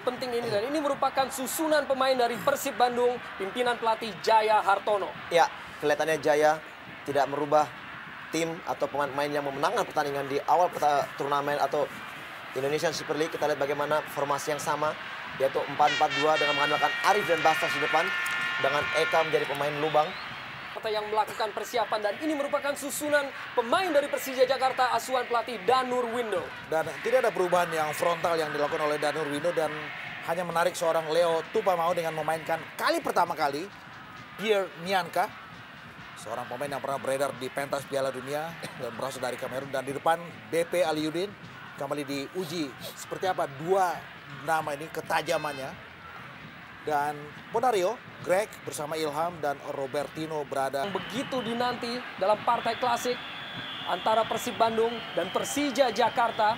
penting ini, dan ini merupakan susunan pemain dari Persib Bandung, pimpinan pelatih Jaya Hartono. Ya, kelihatannya Jaya tidak merubah tim atau pemain-pemain yang memenangkan pertandingan di awal turnamen atau Indonesian Super League. Kita lihat bagaimana formasi yang sama, yaitu 4-4-2 dengan mengandalkan Arif dan Bastas di depan, dengan Eka menjadi pemain lubang. Yang melakukan persiapan, dan ini merupakan susunan pemain dari Persija Jakarta asuhan pelatih Danur Windo. Dan tidak ada perubahan yang frontal yang dilakukan oleh Danur Windo, dan hanya menarik seorang Leo Tupamao dengan memainkan pertama kali Pierre Nyanka, seorang pemain yang pernah beredar di pentas Piala Dunia dan berasal dari Kamerun. Dan di depan BP Aliuddin kembali diuji seperti apa dua nama ini ketajamannya. Dan Ponario, Greg bersama Ilham dan Robertino berada. Begitu dinanti dalam partai klasik antara Persib Bandung dan Persija Jakarta.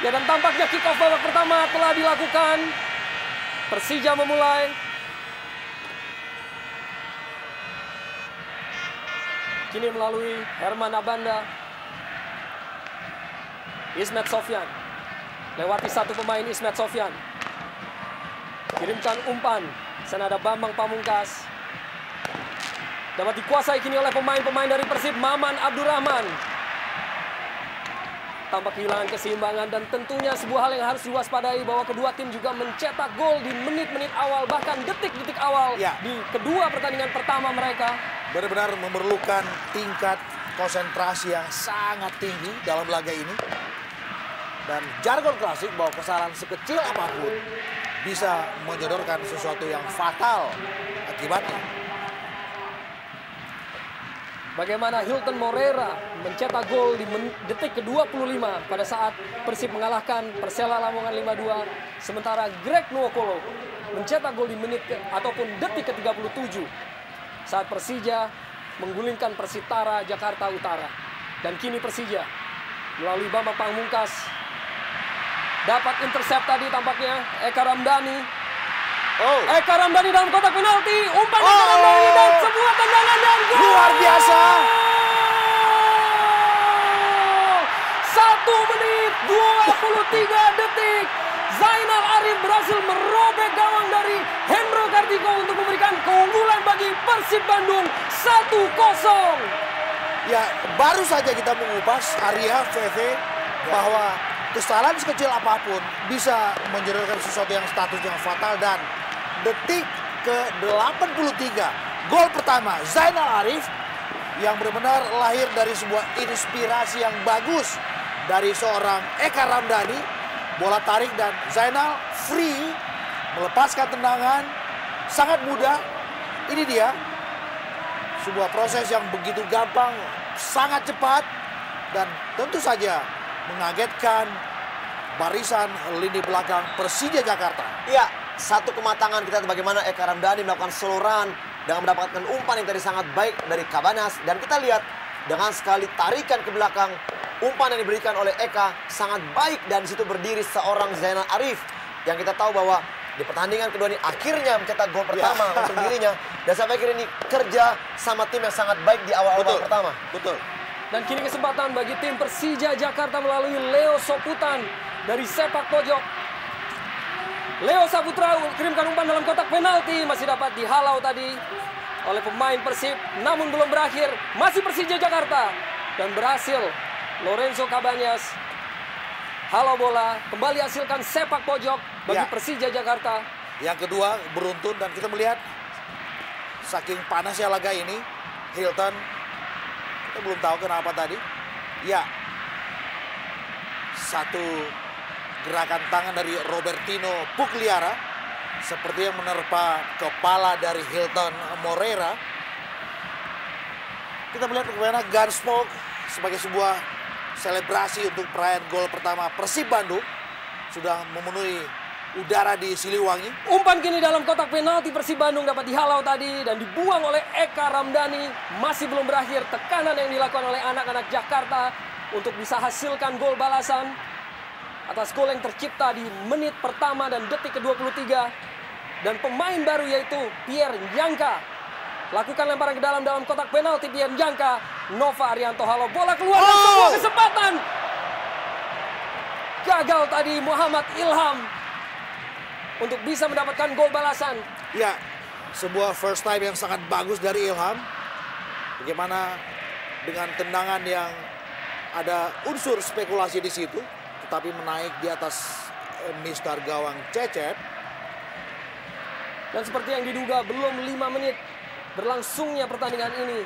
Ya, dan tampaknya kick off babak pertama telah dilakukan. Persija memulai. Kini melalui Herman Abanda. Ismet Sofyan. Lewati satu pemain Ismet Sofyan. Kirimkan umpan, sana ada Bambang Pamungkas. Dapat dikuasai kini oleh pemain-pemain dari Persib, Maman Abdurrahman. Tampak kehilangan keseimbangan, dan tentunya sebuah hal yang harus diwaspadai bahwa kedua tim juga mencetak gol di menit-menit awal, bahkan detik-detik awal di kedua pertandingan pertama mereka. Benar-benar memerlukan tingkat konsentrasi yang sangat tinggi dalam laga ini. Dan jargon klasik bahwa kesalahan sekecil apapun bisa menyodorkan sesuatu yang fatal akibatnya. Bagaimana Hilton Moreira mencetak gol di detik ke-25 pada saat Persib mengalahkan Persela Lamongan 5-2. Sementara Greg Nwokolo mencetak gol di menit ataupun detik ke-37 saat Persija menggulingkan Persitara Jakarta Utara. Dan kini Persija melalui Bambang Pamungkas dapat intercept tadi tampaknya Eka Ramdhani. Eka Ramdhani dalam kotak penalti, umpan Eka Ramdhani dan sebuah tendangan dan gol. Luar biasa. 1 menit 23 detik. Zainal Arif berhasil merobek gawang dari Hendro Kartiko untuk memberikan keunggulan bagi Persib Bandung 1-0. Ya, baru saja kita mengupas Arya VV bahwa kesalahan sekecil apapun bisa menjadikan sesuatu yang statusnya fatal. Dan detik ke-83 gol pertama Zainal Arif yang benar-benar lahir dari sebuah inspirasi yang bagus dari seorang Eka Ramdhani. Bola tarik dan Zainal free melepaskan tendangan sangat mudah. Ini dia sebuah proses yang begitu gampang, sangat cepat, dan tentu saja mengagetkan barisan lini belakang Persija Jakarta. Ya, satu kematangan kita bagaimana Eka Ramdhani melakukan seluruhan dengan mendapatkan umpan yang tadi sangat baik dari Cabanas. Dan kita lihat dengan sekali tarikan ke belakang, umpan yang diberikan oleh Eka sangat baik, dan di situ berdiri seorang Zainal Arif yang kita tahu bahwa di pertandingan kedua ini akhirnya mencetak gol pertama untuk dirinya. Dan sampai akhir ini kerja sama tim yang sangat baik di awal-awal pertama. Betul. Dan kini kesempatan bagi tim Persija Jakarta melalui Leo Soputan dari sepak pojok. Leo Saputra kirimkan umpan dalam kotak penalti, masih dapat dihalau tadi oleh pemain Persib, namun belum berakhir. Masih Persija Jakarta, dan berhasil Lorenzo Cabanas halau bola, kembali hasilkan sepak pojok bagi Persija Jakarta. Yang kedua beruntun, dan kita melihat saking panasnya laga ini, Hilton, kita belum tahu kenapa tadi. Ya, satu gerakan tangan dari Robertino Pugliara seperti yang menerpa kepala dari Hilton Moreira. Kita melihat bagaimana Gunsmoke sebagai sebuah selebrasi untuk perayaan gol pertama Persib Bandung sudah memenuhi udara di Siliwangi. Umpan kini dalam kotak penalti Persib Bandung dapat dihalau tadi dan dibuang oleh Eka Ramdhani. Masih belum berakhir tekanan yang dilakukan oleh anak-anak Jakarta untuk bisa hasilkan gol balasan atas gol yang tercipta di menit pertama dan detik ke-23. Dan pemain baru yaitu Pierre Nyanka lakukan lemparan ke dalam kotak penalti. Pierre Nyanka, Nova Arianto halau bola keluar dan sebuah kesempatan. gagal tadi Muhammad Ilham untuk bisa mendapatkan gol balasan. Ya, sebuah first time yang sangat bagus dari Ilham. Bagaimana dengan tendangan yang ada unsur spekulasi di situ, tetapi menaik di atas mistar gawang Cecep. Dan seperti yang diduga, belum 5 menit berlangsungnya pertandingan ini,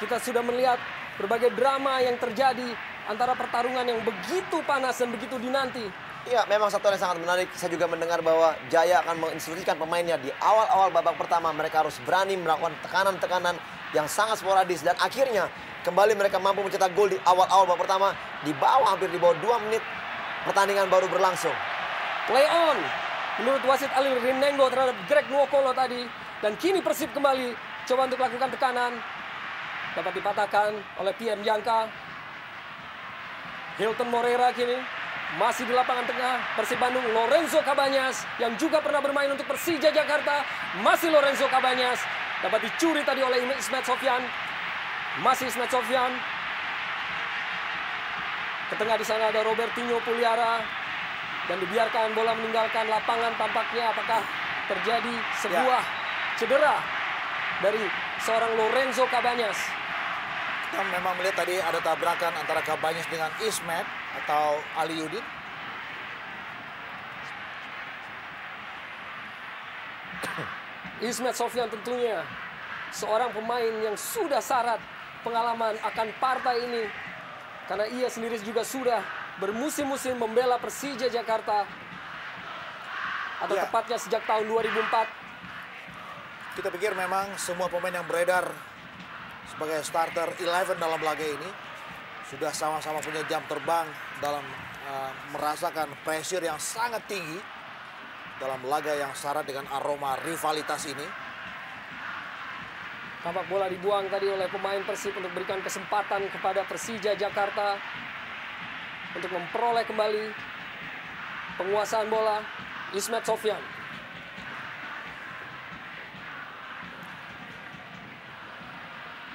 kita sudah melihat berbagai drama yang terjadi antara pertarungan yang begitu panas dan begitu dinanti. Iya, memang satu hal yang sangat menarik. Saya juga mendengar bahwa Jaya akan menginstruksikan pemainnya di awal-awal babak pertama. Mereka harus berani melakukan tekanan-tekanan yang sangat sporadis. Dan akhirnya kembali mereka mampu mencetak gol di awal-awal babak pertama. Di bawah, hampir di bawah 2 menit pertandingan baru berlangsung. Play on menurut wasit Ali Rinengo terhadap Greg Nwokolo tadi. Dan kini Persib kembali coba untuk lakukan tekanan. Dapat dipatahkan oleh Pierre Jangka. Hilton Moreira kini masih di lapangan tengah. Persib Bandung, Lorenzo Cabanyas yang juga pernah bermain untuk Persija Jakarta. Masih Lorenzo Cabanyas. Dapat dicuri tadi oleh Ismet Sofyan. Masih Ismet Sofyan. Ke tengah di sana ada Robertinho Puliara. Dan dibiarkan bola meninggalkan lapangan tampaknya. Apakah terjadi sebuah cedera dari seorang Lorenzo Cabanyas? Kita memang melihat tadi ada tabrakan antara Cabanyas dengan Ismet atau Ali Yudin. Ismet Sofyan tentunya seorang pemain yang sudah syarat pengalaman akan partai ini. Karena ia sendiri juga sudah bermusim-musim membela Persija Jakarta. Atau tepatnya sejak tahun 2004. Kita pikir memang semua pemain yang beredar sebagai starter 11 dalam laga ini sudah sama-sama punya jam terbang dalam merasakan pressure yang sangat tinggi dalam laga yang syarat dengan aroma rivalitas ini. Tampak bola dibuang tadi oleh pemain Persib untuk berikan kesempatan kepada Persija Jakarta untuk memperoleh kembali penguasaan bola. Ismet Sofyan.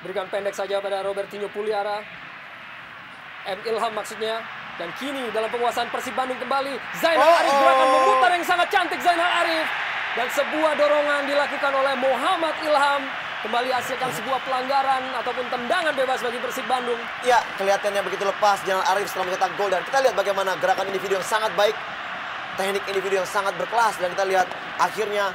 Berikan pendek saja pada Robertinho Puliara. Ilham maksudnya. Dan kini dalam penguasaan Persib Bandung kembali. Zainal Arif gerakan memutar yang sangat cantik Zainal Arif. Dan sebuah dorongan dilakukan oleh Muhammad Ilham. Kembali hasilkan sebuah pelanggaran ataupun tendangan bebas bagi Persib Bandung. Ya, kelihatannya begitu lepas Zainal Arif setelah mencetak gol. Dan kita lihat bagaimana gerakan individu yang sangat baik. Teknik individu yang sangat berkelas. Dan kita lihat akhirnya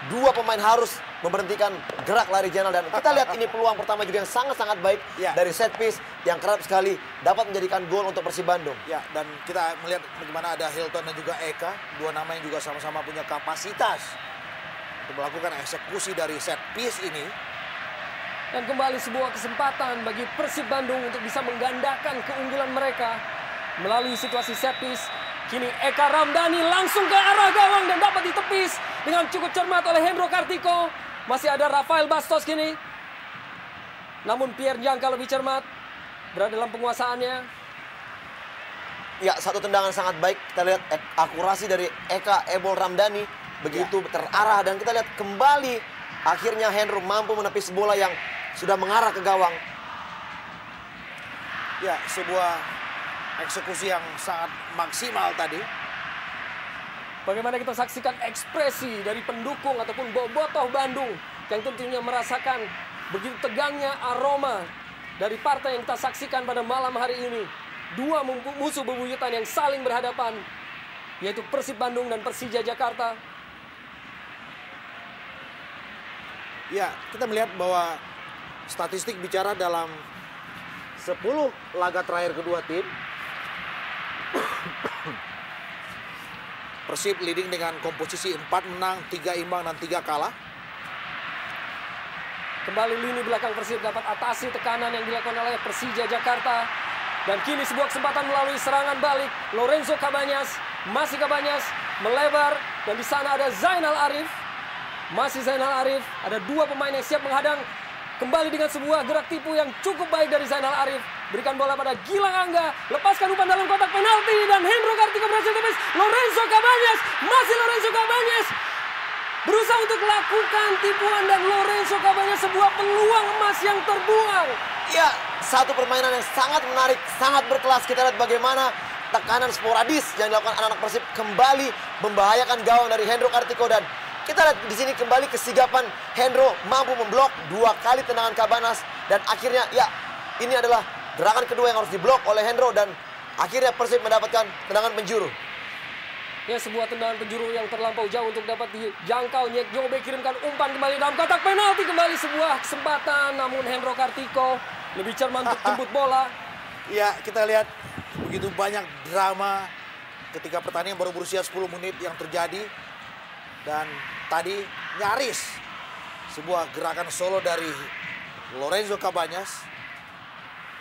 dua pemain harus memberhentikan gerak lari Zainal. Dan kita lihat ini peluang pertama juga yang sangat-sangat baik dari set piece yang kerap sekali dapat menjadikan gol untuk Persib Bandung. Ya, dan kita melihat bagaimana ada Hilton dan juga Eka, dua nama yang juga sama-sama punya kapasitas untuk melakukan eksekusi dari set piece ini. Dan kembali sebuah kesempatan bagi Persib Bandung untuk bisa menggandakan keunggulan mereka melalui situasi set piece. Kini Eka Ramdhani langsung ke arah gawang dan dapat ditepis dengan cukup cermat oleh Hendro Kartiko. Masih ada Rafael Bastos kini. Namun Pierre Jangka lebih cermat berada dalam penguasaannya. Ya, satu tendangan sangat baik. Kita lihat akurasi dari Eka Ebol Ramdhani begitu terarah. Dan kita lihat kembali akhirnya Hendro mampu menepis bola yang sudah mengarah ke gawang. Ya, sebuah eksekusi yang sangat maksimal tadi. Bagaimana kita saksikan ekspresi dari pendukung ataupun bobotoh Bandung yang tentunya merasakan begitu tegangnya aroma dari partai yang kita saksikan pada malam hari ini. Dua musuh bebuyutan yang saling berhadapan, yaitu Persib Bandung dan Persija Jakarta. Ya, kita melihat bahwa statistik bicara dalam 10 laga terakhir kedua tim, Persib leading dengan komposisi 4 menang, 3 imbang, dan 3 kalah. Kembali lini belakang Persib dapat atasi tekanan yang dilakukan oleh Persija Jakarta. Dan kini sebuah kesempatan melalui serangan balik. Lorenzo Cabanyas, masih Cabanyas, melebar. Dan di sana ada Zainal Arif. Masih Zainal Arif, ada dua pemain yang siap menghadang. Kembali dengan sebuah gerak tipu yang cukup baik dari Zainal Arif. Berikan bola pada Gilang Angga. Lepaskan umpan dalam kotak penalti. Dan Hendro Kartiko berhasil tepis. Lorenzo Cabanyas. Masih Lorenzo Cabanyas. Berusaha untuk lakukan tipuan. Dan Lorenzo Cabanyas sebuah peluang emas yang terbuang. Ya, satu permainan yang sangat menarik, sangat berkelas. Kita lihat bagaimana tekanan sporadis yang dilakukan anak-anak Persib kembali membahayakan gawang dari Hendro Kartiko. Dan kita lihat di sini kembali kesigapan Hendro mampu memblok 2 kali tendangan Cabanas. Dan akhirnya ya ini adalah gerakan kedua yang harus diblok oleh Hendro. Dan akhirnya Persib mendapatkan tendangan penjuru. Ya, sebuah tendangan penjuru yang terlampau jauh untuk dapat dijangkau. Nyek Nyobe kirimkan umpan kembali dalam kotak penalti. Kembali sebuah kesempatan, namun Hendro Kartiko lebih cermat untuk jemput bola. Ya, kita lihat begitu banyak drama ketika pertandingan baru berusia 10 menit yang terjadi. Dan tadi nyaris sebuah gerakan solo dari Lorenzo Cabanas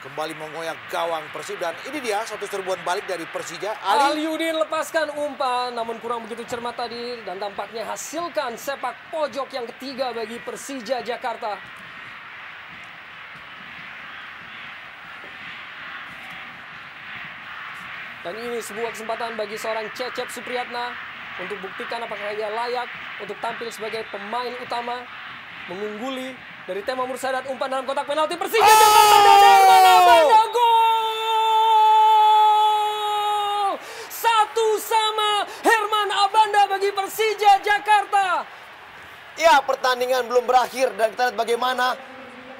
kembali mengoyak gawang Persib. Dan ini dia satu serbuan balik dari Persija. Aliudin lepaskan umpan, namun kurang begitu cermat tadi. Dan tampaknya hasilkan sepak pojok yang ketiga bagi Persija Jakarta. Dan ini sebuah kesempatan bagi seorang Cecep Supriyatna untuk buktikan apakah ia layak untuk tampil sebagai pemain utama, mengungguli dari Tema Mursadat. Umpan dalam kotak penalti Persija Jakarta. Gol! 1-1 Herman Abanda bagi Persija Jakarta. Ya, pertandingan belum berakhir dan kita lihat bagaimana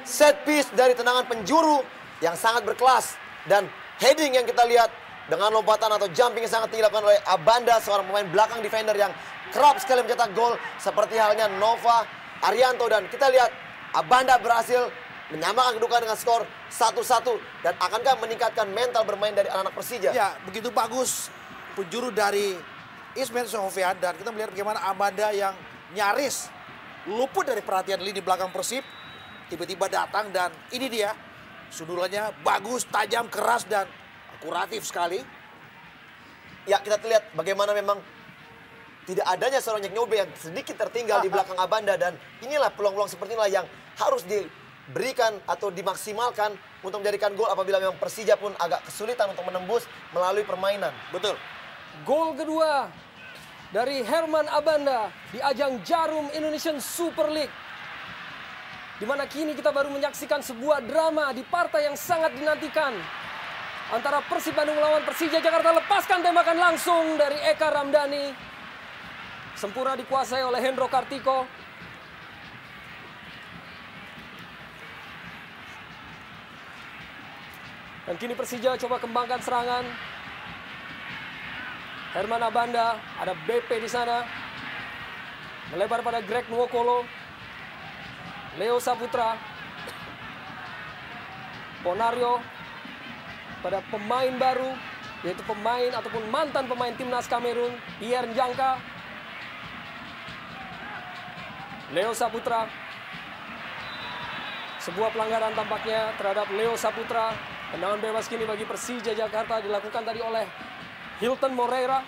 set piece dari tendangan penjuru yang sangat berkelas. Dan heading yang kita lihat dengan lompatan atau jumping yang sangat tinggi dilakukan oleh Abanda, seorang pemain belakang defender yang kerap sekali mencetak gol seperti halnya Nova Arianto. Dan kita lihat Abanda berhasil menyamakan kedudukan dengan skor 1-1 dan akankah meningkatkan mental bermain dari anak-anak Persija. Ya, begitu bagus penjuru dari Ismail Sohovian. Dan kita melihat bagaimana Abanda yang nyaris luput dari perhatian lini belakang Persib tiba-tiba datang. Dan ini dia sundulannya bagus, tajam, keras, dan akuratif sekali. Ya, kita lihat bagaimana memang tidak adanya seorang Nyek Nyobe yang sedikit tertinggal di belakang Abanda. Dan inilah peluang-peluang seperti inilah yang harus diberikan atau dimaksimalkan untuk menjadikan gol apabila memang Persija pun agak kesulitan untuk menembus melalui permainan. Betul. Gol kedua dari Herman Abanda di ajang Jarum Indonesian Super League. Di mana kini kita baru menyaksikan sebuah drama di partai yang sangat dinantikan antara Persib Bandung melawan Persija Jakarta. Lepaskan tembakan langsung dari Eka Ramdhani. Sempurna dikuasai oleh Hendro Kartiko. Dan kini Persija coba kembangkan serangan. Herman Abanda, ada BP di sana. Melebar pada Greg Nwokolo. Leo Saputra. Ponario pada pemain baru, yaitu pemain ataupun mantan pemain timnas Kamerun, Pierre Njangka. Leo Saputra. Sebuah pelanggaran tampaknya terhadap Leo Saputra. Tendangan bebas kini bagi Persija Jakarta dilakukan tadi oleh Hilton Moreira.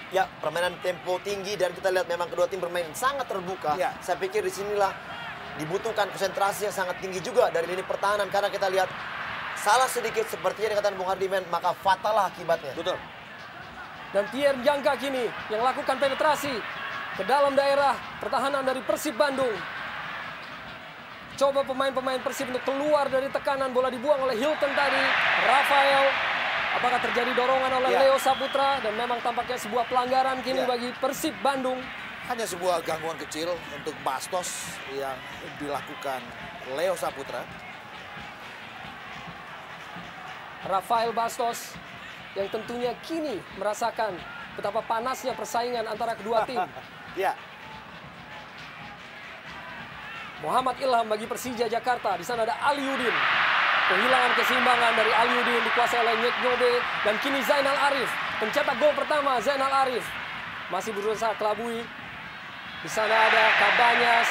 Ya, permainan tempo tinggi dan kita lihat memang kedua tim bermain sangat terbuka. Ya. Saya pikir disinilah dibutuhkan konsentrasi yang sangat tinggi juga dari lini pertahanan. Karena kita lihat salah sedikit seperti yang dikatakan Bung Hardiman, maka fatal lah akibatnya. Betul. Dan Pierre Njangka kini yang lakukan penetrasi ke dalam daerah pertahanan dari Persib Bandung. Coba pemain-pemain Persib untuk keluar dari tekanan, bola dibuang oleh Hilton tadi. Rafael, apakah terjadi dorongan oleh Leo Saputra? Dan memang tampaknya sebuah pelanggaran kini bagi Persib Bandung. Hanya sebuah gangguan kecil untuk Bastos yang dilakukan Leo Saputra. Rafael Bastos yang tentunya kini merasakan betapa panasnya persaingan antara kedua tim. Ya. Muhammad Ilham bagi Persija Jakarta. Di sana ada Aliudin. Kehilangan keseimbangan dari Aliudin dikuasai oleh Nyek Nyobe. Dan kini Zainal Arif. Pencetak gol pertama Zainal Arif. Masih berusaha kelabui. Di sana ada Cabanas.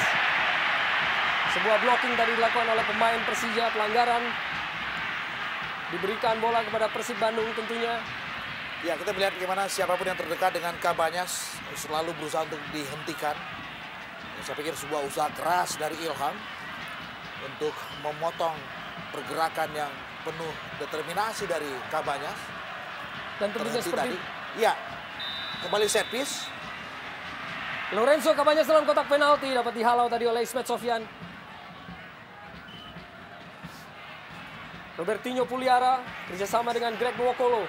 Sebuah blocking tadi dilakukan oleh pemain Persija. Pelanggaran. Diberikan bola kepada Persib Bandung tentunya. Ya, kita melihat bagaimana siapapun yang terdekat dengan Cabanas selalu berusaha untuk dihentikan. Saya pikir sebuah usaha keras dari Ilham untuk memotong pergerakan yang penuh determinasi dari Cabanas. Dan tentunya seperti ya, kembali set piece. Lorenzo Cabanas dalam kotak penalti dapat dihalau tadi oleh Ismet Sofyan. Robertinho Puliara kerjasama dengan Greg Nwokolo.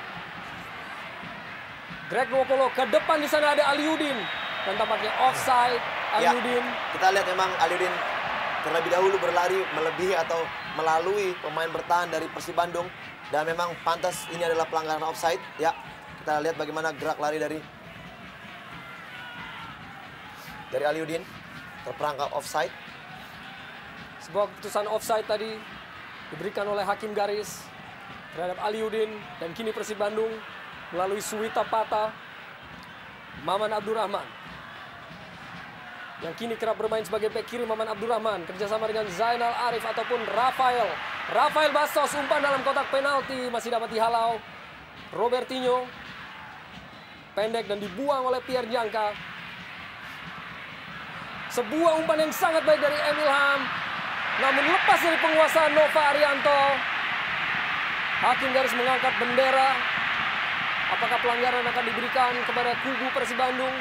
Greg Nwokolo ke depan, di sana ada Aliudin. Dan tampaknya offside Aliudin. Ya, kita lihat memang Aliudin terlebih dahulu berlari melebihi atau melalui pemain bertahan dari Persib Bandung. Dan memang pantas ini adalah pelanggaran offside. Ya, kita lihat bagaimana gerak lari dari Aliudin. Terperangkap offside. Sebuah keputusan offside tadi diberikan oleh hakim garis terhadap Aliudin. Dan kini Persib Bandung melalui Suwita Pata, Maman Abdurrahman. Yang kini kerap bermain sebagai bek kiri, Maman Abdurrahman kerjasama dengan Zainal Arif ataupun Rafael. Rafael Bastos, umpan dalam kotak penalti, masih dapat dihalau Robertinho. Pendek dan dibuang oleh Pierre Jangka. Sebuah umpan yang sangat baik dari Emil Ham. Namun lepas dari penguasaan Nova Arianto. Hakim garis mengangkat bendera. Apakah pelanggaran akan diberikan kepada kubu Persib Bandung?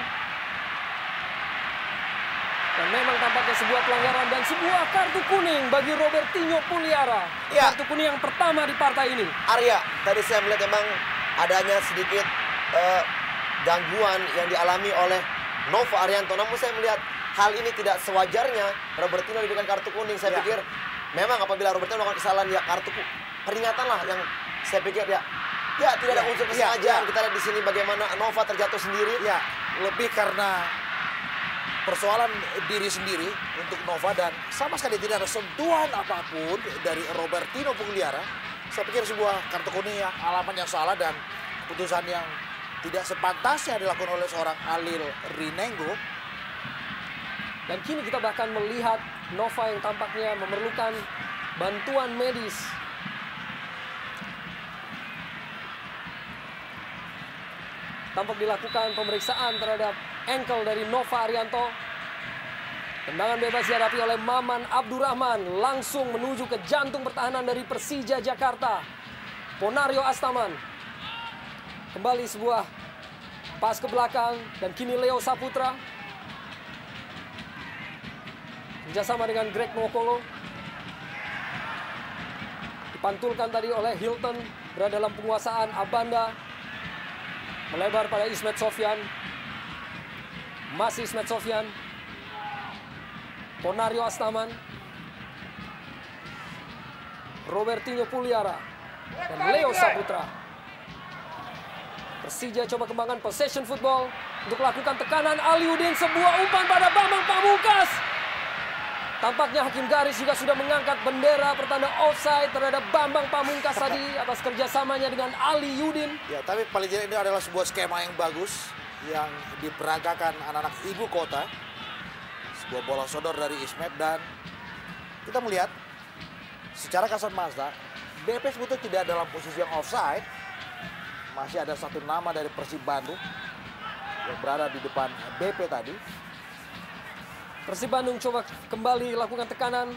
Dan memang tampaknya sebuah pelanggaran dan sebuah kartu kuning bagi Robertinho Puliara. Ya. Kartu kuning yang pertama di partai ini. Arya, tadi saya melihat memang adanya sedikit gangguan yang dialami oleh Nova Arianto. Namun saya melihat hal ini tidak sewajarnya Robertinho diberikan kartu kuning. Saya pikir memang apabila Robertinho melakukan kesalahan, ya kartu peringatan lah yang saya pikir ya tidak ada unsur kesengajaan. Kita lihat di sini bagaimana Nova terjatuh sendiri. Ya, lebih karena persoalan diri sendiri untuk Nova dan sama sekali tidak ada sentuhan apapun dari Robertinho Puliara. Saya pikir sebuah kartu kuning yang alamat yang salah dan keputusan yang tidak sepantasnya dilakukan oleh seorang Halil Rinengo. Dan kini kita bahkan melihat Nova yang tampaknya memerlukan bantuan medis. Tampak dilakukan pemeriksaan terhadap ankle dari Nova Arianto. Tendangan bebas dihadapi oleh Maman Abdurrahman. Langsung menuju ke jantung pertahanan dari Persija Jakarta. Ponario Astaman. Kembali sebuah pas ke belakang. Dan kini Leo Saputra. Kerjasama dengan Greg Nwokolo. Dipantulkan tadi oleh Hilton. Berada dalam penguasaan Abanda. Melebar pada Ismet Sofyan. Masih Ismet Sofyan. Ponario Astaman. Robertinho Puliara. Dan Leo Saputra. Persija coba kembangkan possession football. Untuk melakukan tekanan Aliudin. Sebuah umpan pada Bambang Pamungkas. Tampaknya hakim garis juga sudah mengangkat bendera pertanda offside terhadap Bambang Pamungkas tadi atas kerjasamanya dengan Aliudin. Ya, tapi paling tidak ini adalah sebuah skema yang bagus yang diperagakan anak-anak ibu kota. Sebuah bola sodor dari Ismet dan kita melihat secara kasat mata BP sebetulnya tidak dalam posisi yang offside. Masih ada satu nama dari Persib Bandung yang berada di depan BP tadi. Persib Bandung coba kembali lakukan tekanan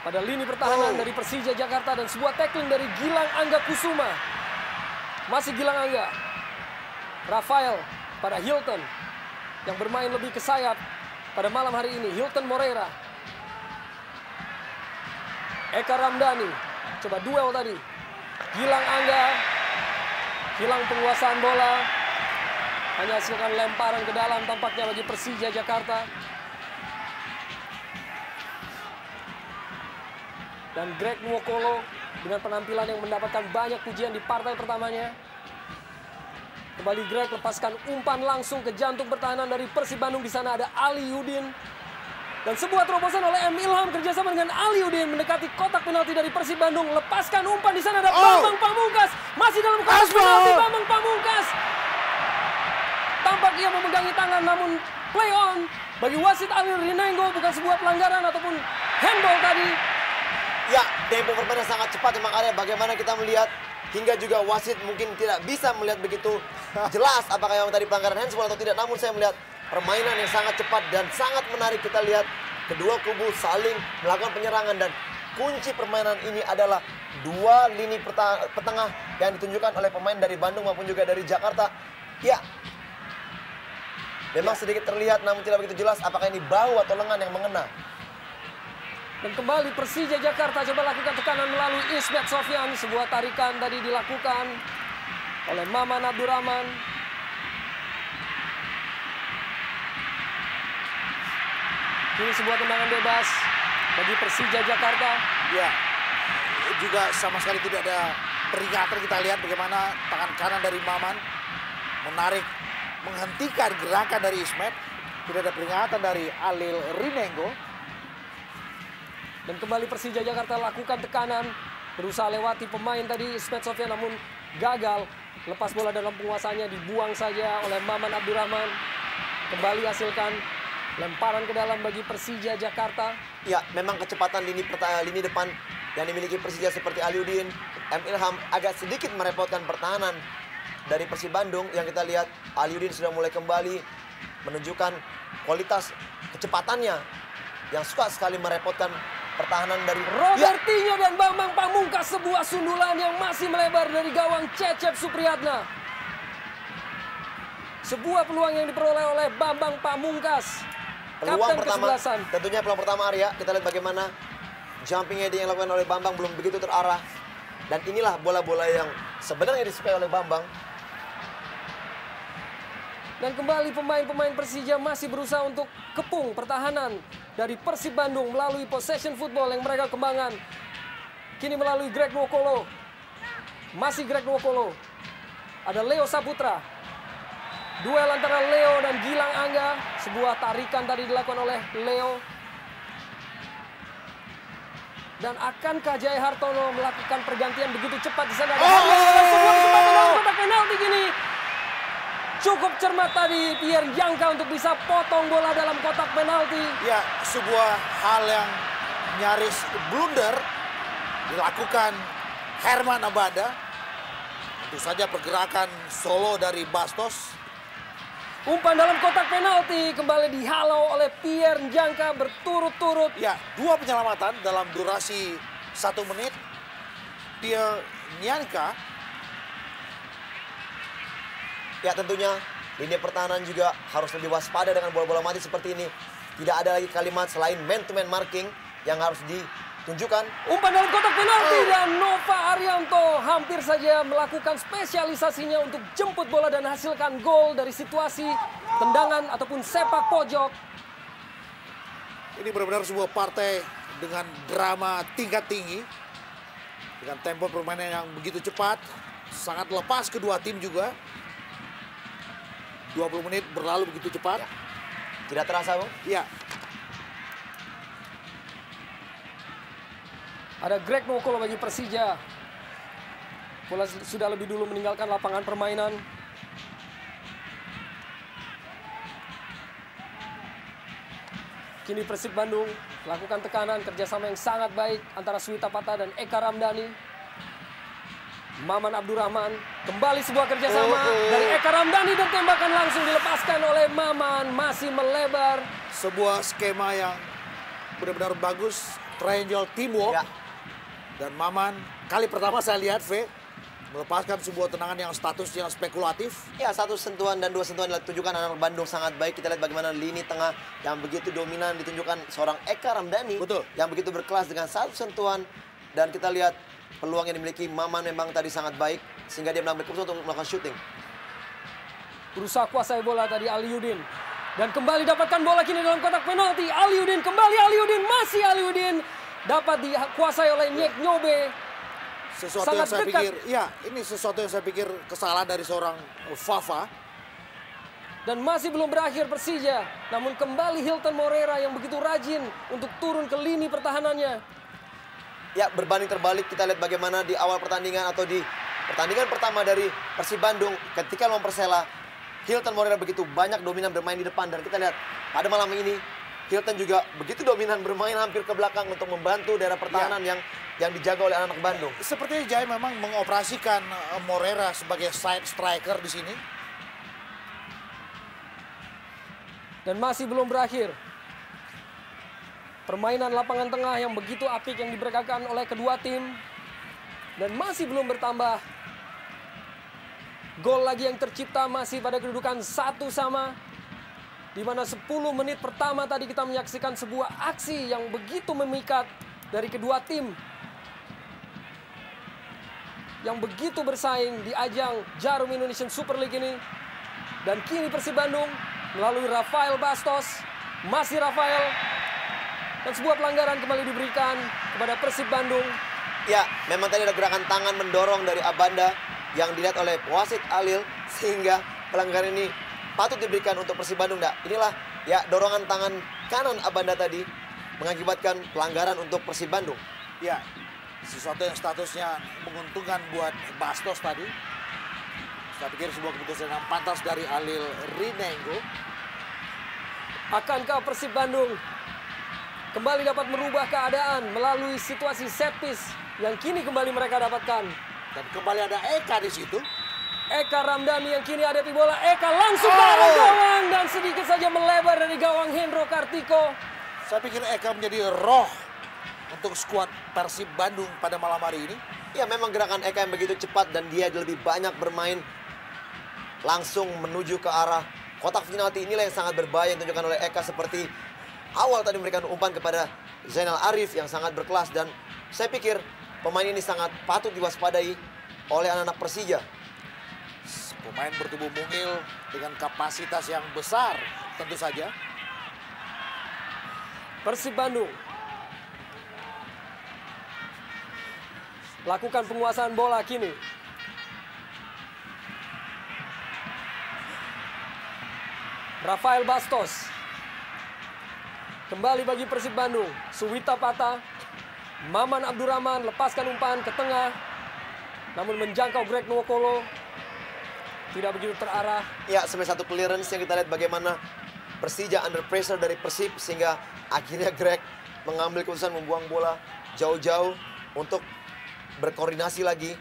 pada lini pertahanan dari Persija Jakarta dan sebuah tackling dari Gilang Angga Kusuma. Masih Gilang Angga. Rafael pada Hilton yang bermain lebih ke sayap pada malam hari ini. Hilton Moreira. Eka Ramdhani coba duel tadi. Gilang Angga hilang penguasaan bola. Hanya hasilkan lemparan ke dalam tampaknya bagi Persija Jakarta. Dan Greg Nwokolo dengan penampilan yang mendapatkan banyak pujian di partai pertamanya. Kembali Greg lepaskan umpan langsung ke jantung pertahanan dari Persib Bandung. Di sana ada Aliudin. Dan sebuah terobosan oleh M. Ilham kerjasama dengan Aliudin mendekati kotak penalti dari Persib Bandung. Lepaskan umpan, di sana ada Bambang Pamungkas. Masih dalam kotak penalti Bambang Pamungkas. Tampak ia memegangi tangan namun play on bagi wasit Halil Rinengo, bukan sebuah pelanggaran ataupun handball tadi. Ya, tempo permainan sangat cepat memang ada. Bagaimana kita melihat hingga juga wasit mungkin tidak bisa melihat begitu jelas apakah yang tadi pelanggaran handball atau tidak. Namun saya melihat permainan yang sangat cepat dan sangat menarik. Kita lihat kedua kubu saling melakukan penyerangan dan kunci permainan ini adalah dua lini petengah yang ditunjukkan oleh pemain dari Bandung maupun juga dari Jakarta. Ya, memang sedikit terlihat namun tidak begitu jelas apakah ini bahu atau lengan yang mengena. Dan kembali Persija Jakarta coba lakukan tekanan melalui Ismet Sofyan. Sebuah tarikan tadi dilakukan oleh Maman Abdurrahman. Ini sebuah tendangan bebas bagi Persija Jakarta. Ya, juga sama sekali tidak ada peringatan. Kita lihat bagaimana tangan kanan dari Maman menarik, menghentikan gerakan dari Ismet. Tidak ada peringatan dari Alil Rinengo. Dan kembali Persija Jakarta lakukan tekanan. Berusaha lewati pemain tadi Ismet Sofyan namun gagal. Lepas bola dalam penguasanya dibuang saja oleh Maman Abdurrahman. Kembali hasilkan lemparan ke dalam bagi Persija Jakarta. Ya, memang kecepatan lini depan yang dimiliki Persija seperti Aliudin, M. Ilham agak sedikit merepotkan pertahanan dari Persib Bandung. Yang kita lihat Aliudin sudah mulai kembali menunjukkan kualitas kecepatannya yang suka sekali merepotkan pertahanan dari Robertinho dan Bambang Pamungkas, sebuah sundulan yang masih melebar dari gawang Cecep Supriyatna. Sebuah peluang yang diperoleh oleh Bambang Pamungkas. Peluang Kapten pertama, kesebelasan. tentunya peluang pertama Arya. Kita lihat bagaimana jumping heading yang dilakukan oleh Bambang belum begitu terarah. Dan inilah bola-bola yang sebenarnya disukai oleh Bambang. Dan kembali pemain-pemain Persija masih berusaha untuk kepung pertahanan dari Persib Bandung melalui possession football yang mereka kembangkan. Kini melalui Greg Nwokolo. Masih Greg Nwokolo. Ada Leo Saputra. Duel antara Leo dan Gilang Angga. Sebuah tarikan tadi dilakukan oleh Leo. Dan akankah Jaya Hartono melakukan pergantian begitu cepat di sana? Ada sebuah kesempatan dalam kotak penalti gini. Cukup cermat tadi Pierre Jangka untuk bisa potong bola dalam kotak penalti. Ya, sebuah hal yang nyaris blunder dilakukan Herman Abada. Tentu saja pergerakan solo dari Bastos. Umpan dalam kotak penalti kembali dihalau oleh Pierre Jangka berturut-turut. Ya, 2 penyelamatan dalam durasi 1 menit. Pierre Nyanka. Ya, tentunya lini pertahanan juga harus lebih waspada dengan bola-bola mati seperti ini. Tidak ada lagi kalimat selain man-to-man marking yang harus ditunjukkan. Umpan dalam kotak penalti dan Nova Arianto hampir saja melakukan spesialisasinya untuk jemput bola dan hasilkan gol dari situasi tendangan ataupun sepak pojok. Ini benar-benar sebuah partai dengan drama tingkat tinggi. Dengan tempo permainan yang begitu cepat. Sangat lepas kedua tim juga. 20 menit berlalu begitu cepat. Ya. Tidak terasa, Bung? Ya. Ada Greg Nwokolo bagi Persija. Bola sudah lebih dulu meninggalkan lapangan permainan. Kini Persib Bandung melakukan tekanan, kerjasama yang sangat baik antara Suwita Pata dan Eka Ramdhani. Maman Abdurrahman, kembali sebuah kerjasama dari Eka Ramdhani dan tembakan langsung dilepaskan oleh Maman, masih melebar. Sebuah skema yang benar-benar bagus, triangle teamwork. Ya. Dan Maman, kali pertama saya lihat V, melepaskan sebuah tendangan yang statusnya spekulatif. Ya, 1 sentuhan dan 2 sentuhan ditunjukkan anak Bandung sangat baik. Kita lihat bagaimana lini tengah yang begitu dominan ditunjukkan seorang Eka Ramdhani. Betul. Yang begitu berkelas dengan 1 sentuhan. Dan kita lihat peluang yang dimiliki Maman memang tadi sangat baik. Sehingga dia mengambil keputusan untuk melakukan shooting. Berusaha kuasai bola tadi Aliudin. Dan kembali dapatkan bola kini dalam kotak penalti. Aliudin, kembali Aliudin, masih Aliudin. Dapat dikuasai oleh Nyek Nyobe. Sesuatu Sangat yang saya dekat. pikir, ya ini sesuatu yang saya pikir kesalahan dari seorang Fafa. Dan masih belum berakhir Persija. Namun kembali Hilton Moreira yang begitu rajin untuk turun ke lini pertahanannya. Ya, berbanding terbalik kita lihat bagaimana di awal pertandingan atau di pertandingan pertama dari Persib Bandung ketika lawan Persela, Hilton Moreira begitu banyak dominan bermain di depan. Dan kita lihat pada malam ini Hilton juga begitu dominan bermain hampir ke belakang untuk membantu daerah pertahanan yang dijaga oleh anak Bandung. Sepertinya Jaya memang mengoperasikan Moreira sebagai side striker di sini. Dan masih belum berakhir. Permainan lapangan tengah yang begitu apik yang diberkakan oleh kedua tim. Dan masih belum bertambah. Gol lagi yang tercipta masih pada kedudukan 1-1. Di mana 10 menit pertama tadi kita menyaksikan sebuah aksi yang begitu memikat dari kedua tim. Yang begitu bersaing di ajang Jarum Indonesian Super League ini. Dan kini Persib Bandung melalui Rafael Bastos, masih Rafael. Dan sebuah pelanggaran kembali diberikan kepada Persib Bandung. Ya, memang tadi ada gerakan tangan mendorong dari Abanda yang dilihat oleh wasit Alil, sehingga pelanggaran ini patut diberikan untuk Persib Bandung. Inilah ya dorongan tangan kanan Abanda tadi mengakibatkan pelanggaran untuk Persib Bandung. Ya, sesuatu yang statusnya menguntungkan buat Bastos tadi. Saya pikir sebuah keputusan yang pantas dari Alil Rinengo. Akankah Persib Bandung kembali dapat merubah keadaan melalui situasi set piece yang kini kembali mereka dapatkan? Dan kembali ada Eka di situ. Eka Ramdhani yang kini ada di bola. Eka langsung ke arah gawang dan sedikit saja melebar dari gawang Hendro Kartiko. Saya pikir Eka menjadi roh untuk skuad Persib Bandung pada malam hari ini. Ya, memang gerakan Eka yang begitu cepat dan dia lebih banyak bermain langsung menuju ke arah kotak penalti. Inilah yang sangat berbahaya yang ditunjukkan oleh Eka, seperti awal tadi memberikan umpan kepada Zainal Arif yang sangat berkelas. Dan saya pikir pemain ini sangat patut diwaspadai oleh anak-anak Persija. Pemain bertubuh mungil dengan kapasitas yang besar tentu saja. Persib Bandung lakukan penguasaan bola kini. Rafael Bastos kembali bagi Persib Bandung. Suwita Pata, Maman Abdurrahman lepaskan umpan ke tengah, namun menjangkau Greg Nwokolo, tidak begitu terarah. Ya, sebenarnya satu clearance yang kita lihat bagaimana Persija under pressure dari Persib, sehingga akhirnya Greg mengambil keputusan membuang bola jauh-jauh untuk berkoordinasi lagi.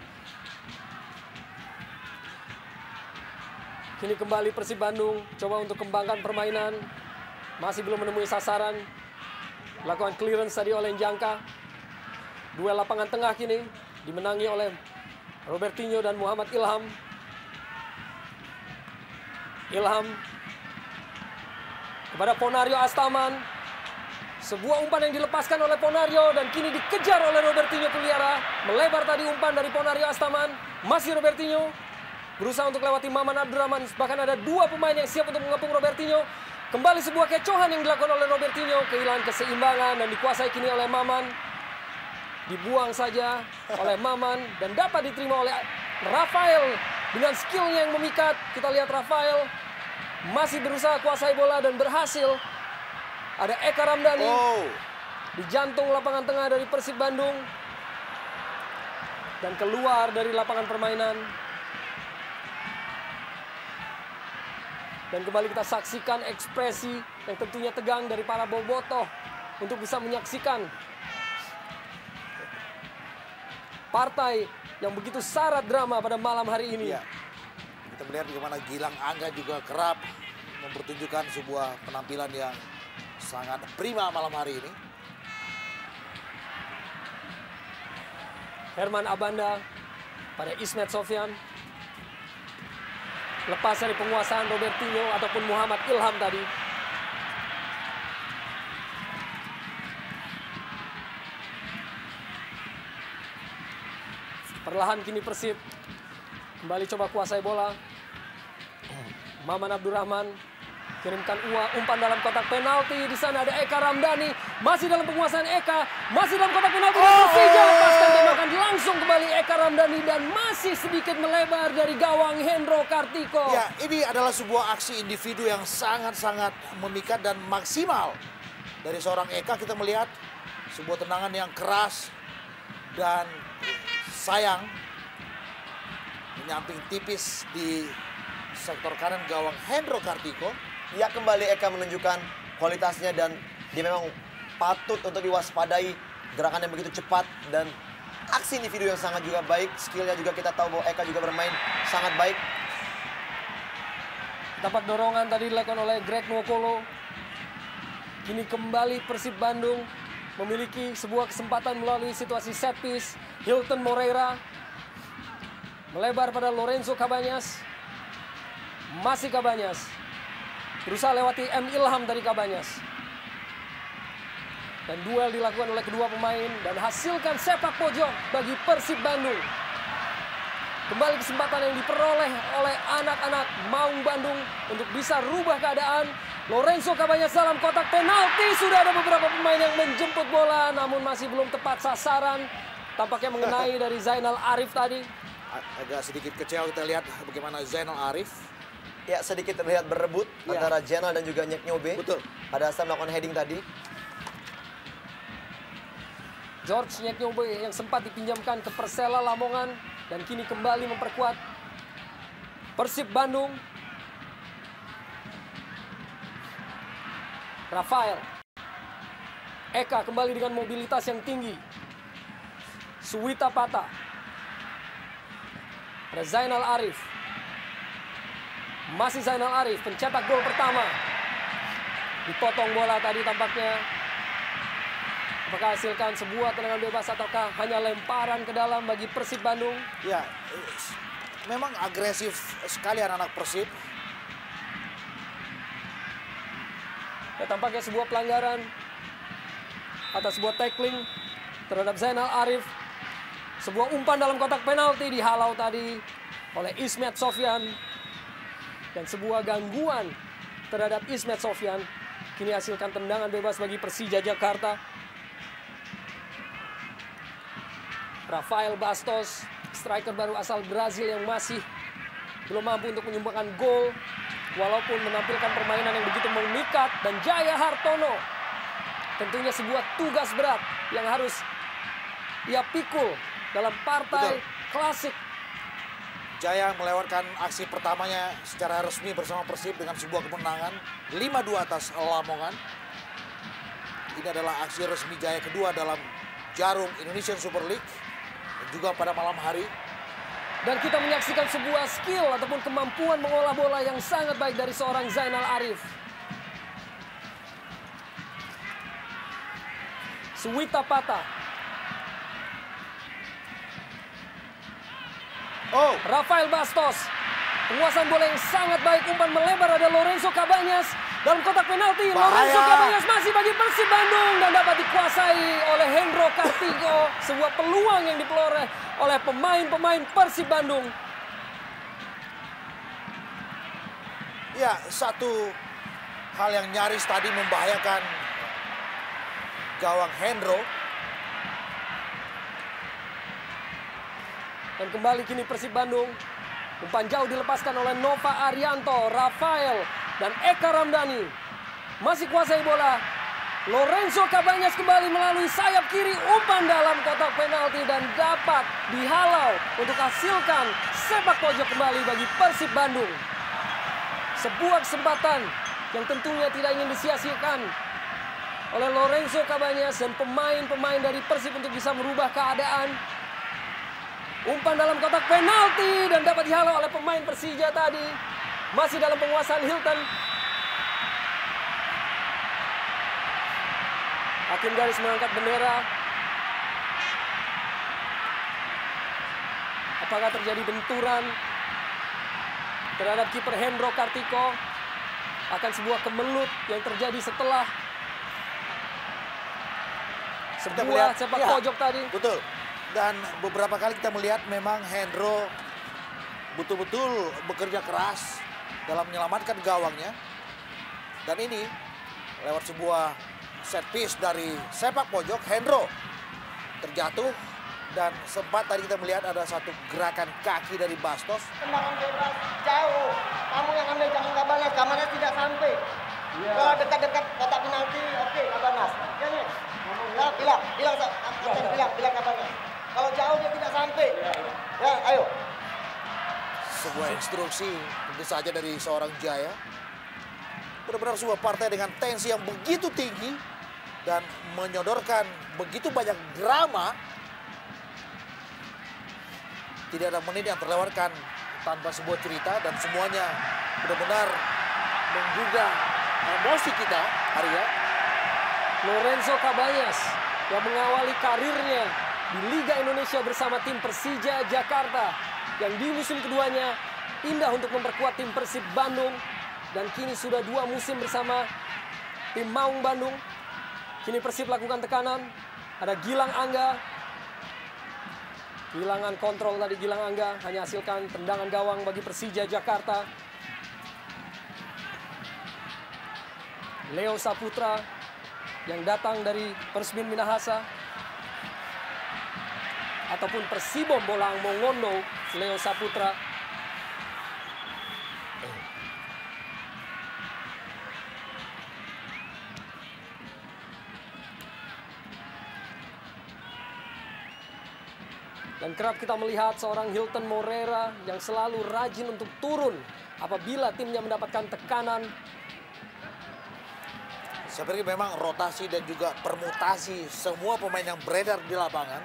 Kini kembali Persib Bandung coba untuk kembangkan permainan. Masih belum menemui sasaran. Lakukan clearance tadi oleh Njangka. Duel lapangan tengah kini dimenangi oleh Robertinho dan Muhammad Ilham. Ilham kepada Ponario Astaman. Sebuah umpan yang dilepaskan oleh Ponario dan kini dikejar oleh Robertinho Puliara. Melebar tadi umpan dari Ponario Astaman. Masih Robertinho berusaha untuk lewati Maman Abdurrahman. Bahkan ada dua pemain yang siap untuk mengepung Robertinho. Kembali sebuah kecohan yang dilakukan oleh Robertinho. Kehilangan keseimbangan dan dikuasai kini oleh Maman. Dibuang saja oleh Maman dan dapat diterima oleh Rafael dengan skillnya yang memikat. Kita lihat Rafael masih berusaha kuasai bola dan berhasil. Ada Eka Ramdhani di jantung lapangan tengah dari Persib Bandung dan keluar dari lapangan permainan. Dan kembali kita saksikan ekspresi yang tentunya tegang dari para bobotoh untuk bisa menyaksikan partai yang begitu syarat drama pada malam hari ini. Ya. Kita melihat bagaimana Gilang Angga juga kerap mempertunjukkan sebuah penampilan yang sangat prima malam hari ini. Herman Abanda pada Ismet Sofyan. Lepas dari penguasaan Robertinho ataupun Muhammad Ilham tadi. Perlahan kini Persib kembali coba kuasai bola. Maman Abdurrahman kirimkan umpan dalam kotak penalti. Di sana ada Eka Ramdhani, masih dalam penguasaan Eka, masih dalam kotak penalti. Persija lepaskan tembakan langsung kembali Eka Ramdhani dan masih sedikit melebar dari gawang Hendro Kartiko. Ya, ini adalah sebuah aksi individu yang sangat-sangat memikat dan maksimal dari seorang Eka. Kita melihat sebuah tendangan yang keras dan sayang menyamping tipis di sektor kanan gawang Hendro Kartiko. Ya, kembali Eka menunjukkan kualitasnya dan dia memang patut untuk diwaspadai. Gerakan yang begitu cepat dan aksi individu yang sangat juga baik. Skillnya juga kita tahu bahwa Eka juga bermain sangat baik. Dapat dorongan tadi dilakukan oleh Greg Nwokolo. Kini kembali Persib Bandung memiliki sebuah kesempatan melalui situasi set piece. Hilton Moreira melebar pada Lorenzo Cabañas. Masih Cabañas. Berusaha lewati M. Ilham dari Cabañas. Dan duel dilakukan oleh kedua pemain dan hasilkan sepak pojok bagi Persib Bandung. Kembali kesempatan yang diperoleh oleh anak-anak Maung Bandung untuk bisa rubah keadaan. Lorenzo Cabañas dalam kotak penalti. Sudah ada beberapa pemain yang menjemput bola namun masih belum tepat sasaran. Tampaknya mengenai dari Zainal Arif tadi. Agak sedikit kecewa kita lihat bagaimana Zainal Arif. Ya, sedikit terlihat berebut antara Jenal dan juga Nyek Nyobe. Betul. Pada saat melakukan heading tadi. George Nyek Nyobe yang sempat dipinjamkan ke Persela Lamongan dan kini kembali memperkuat Persib Bandung. Rafael. Eka kembali dengan mobilitas yang tinggi. Suwita Pata. Ada Zainal Arif. Masih Zainal Arif pencetak gol pertama. Dipotong bola tadi tampaknya. Apakah hasilkan sebuah tendangan bebas ataukah hanya lemparan ke dalam bagi Persib Bandung? Ya, memang agresif sekali anak-anak Persib. Ya, tampaknya sebuah pelanggaran atas sebuah tackling terhadap Zainal Arif. Sebuah umpan dalam kotak penalti dihalau tadi oleh Ismet Sofyan. Dan sebuah gangguan terhadap Ismet Sofyan. Kini hasilkan tendangan bebas bagi Persija Jakarta. Rafael Bastos, striker baru asal Brazil yang masih belum mampu untuk menyumbangkan gol. Walaupun menampilkan permainan yang begitu memikat. Dan Jaya Hartono. Tentunya sebuah tugas berat yang harus ia pikul dalam partai klasik. Jaya melewatkan aksi pertamanya secara resmi bersama Persib dengan sebuah kemenangan 5-2 atas Lamongan. Ini adalah aksi resmi Jaya kedua dalam jarum Indonesian Super League. Dan juga pada malam hari. Dan kita menyaksikan sebuah skill ataupun kemampuan mengolah bola yang sangat baik dari seorang Zainal Arif. Suwita Pata. Rafael Bastos. Penguasaan bola yang sangat baik. Umpan melebar ada Lorenzo Cabañas. Dalam kotak penalti. Bahaya. Lorenzo Cabañas masih bagi Persib Bandung. Dan dapat dikuasai oleh Hendro Kartiko. Sebuah peluang yang diperoleh oleh pemain-pemain Persib Bandung. Ya, satu hal yang nyaris tadi membahayakan gawang Hendro. Dan kembali kini Persib Bandung. Umpan jauh dilepaskan oleh Nova Arianto, Rafael, dan Eka Ramdhani. Masih kuasai bola. Lorenzo Cabañas kembali melalui sayap kiri. Umpan dalam kotak penalti dan dapat dihalau untuk hasilkan sepak pojok kembali bagi Persib Bandung. Sebuah kesempatan yang tentunya tidak ingin disia-siakan oleh Lorenzo Cabañas dan pemain-pemain dari Persib untuk bisa merubah keadaan. Umpan dalam kotak penalti dan dapat dihalau oleh pemain Persija tadi. Masih dalam penguasaan Hilton. Hakim garis mengangkat bendera. Apakah terjadi benturan terhadap kiper Hendro Kartiko? Akan sebuah kemelut yang terjadi setelah sebuah sepak pojok tadi. Betul. Dan beberapa kali kita melihat memang Hendro betul-betul bekerja keras dalam menyelamatkan gawangnya. Dan ini lewat sebuah set piece dari sepak pojok, Hendro terjatuh dan sempat tadi kita melihat ada satu gerakan kaki dari Bastos. Tendangan bebas jauh. Kamu yang ambil, jangan Cabañas. Cabañas tidak sampai. Kalau dekat-dekat kotak penalti, oke, Cabañas. Ya nih. Bilang Cabañas. Kalau jauh dia tidak sampai. Ya, ayo. Sebuah instruksi tentu saja dari seorang Jaya. Benar-benar sebuah partai dengan tensi yang begitu tinggi dan menyodorkan begitu banyak drama. Tidak ada menit yang terlewatkan tanpa sebuah cerita dan semuanya benar-benar menggugah emosi kita, Arya. Lorenzo Cabañas yang mengawali karirnya di Liga Indonesia bersama tim Persija Jakarta yang di musim keduanya pindah untuk memperkuat tim Persib Bandung dan kini sudah 2 musim bersama tim Maung Bandung. Kini Persib lakukan tekanan. Ada Gilang Angga. Kehilangan kontrol tadi Gilang Angga, hanya hasilkan tendangan gawang bagi Persija Jakarta. Leo Saputra yang datang dari Persmin Minahasa ataupun Persibo Bolang Mongondo. Leo Saputra dan kerap kita melihat seorang Hilton Moreira yang selalu rajin untuk turun apabila timnya mendapatkan tekanan. Seperti memang rotasi dan juga permutasi semua pemain yang beredar di lapangan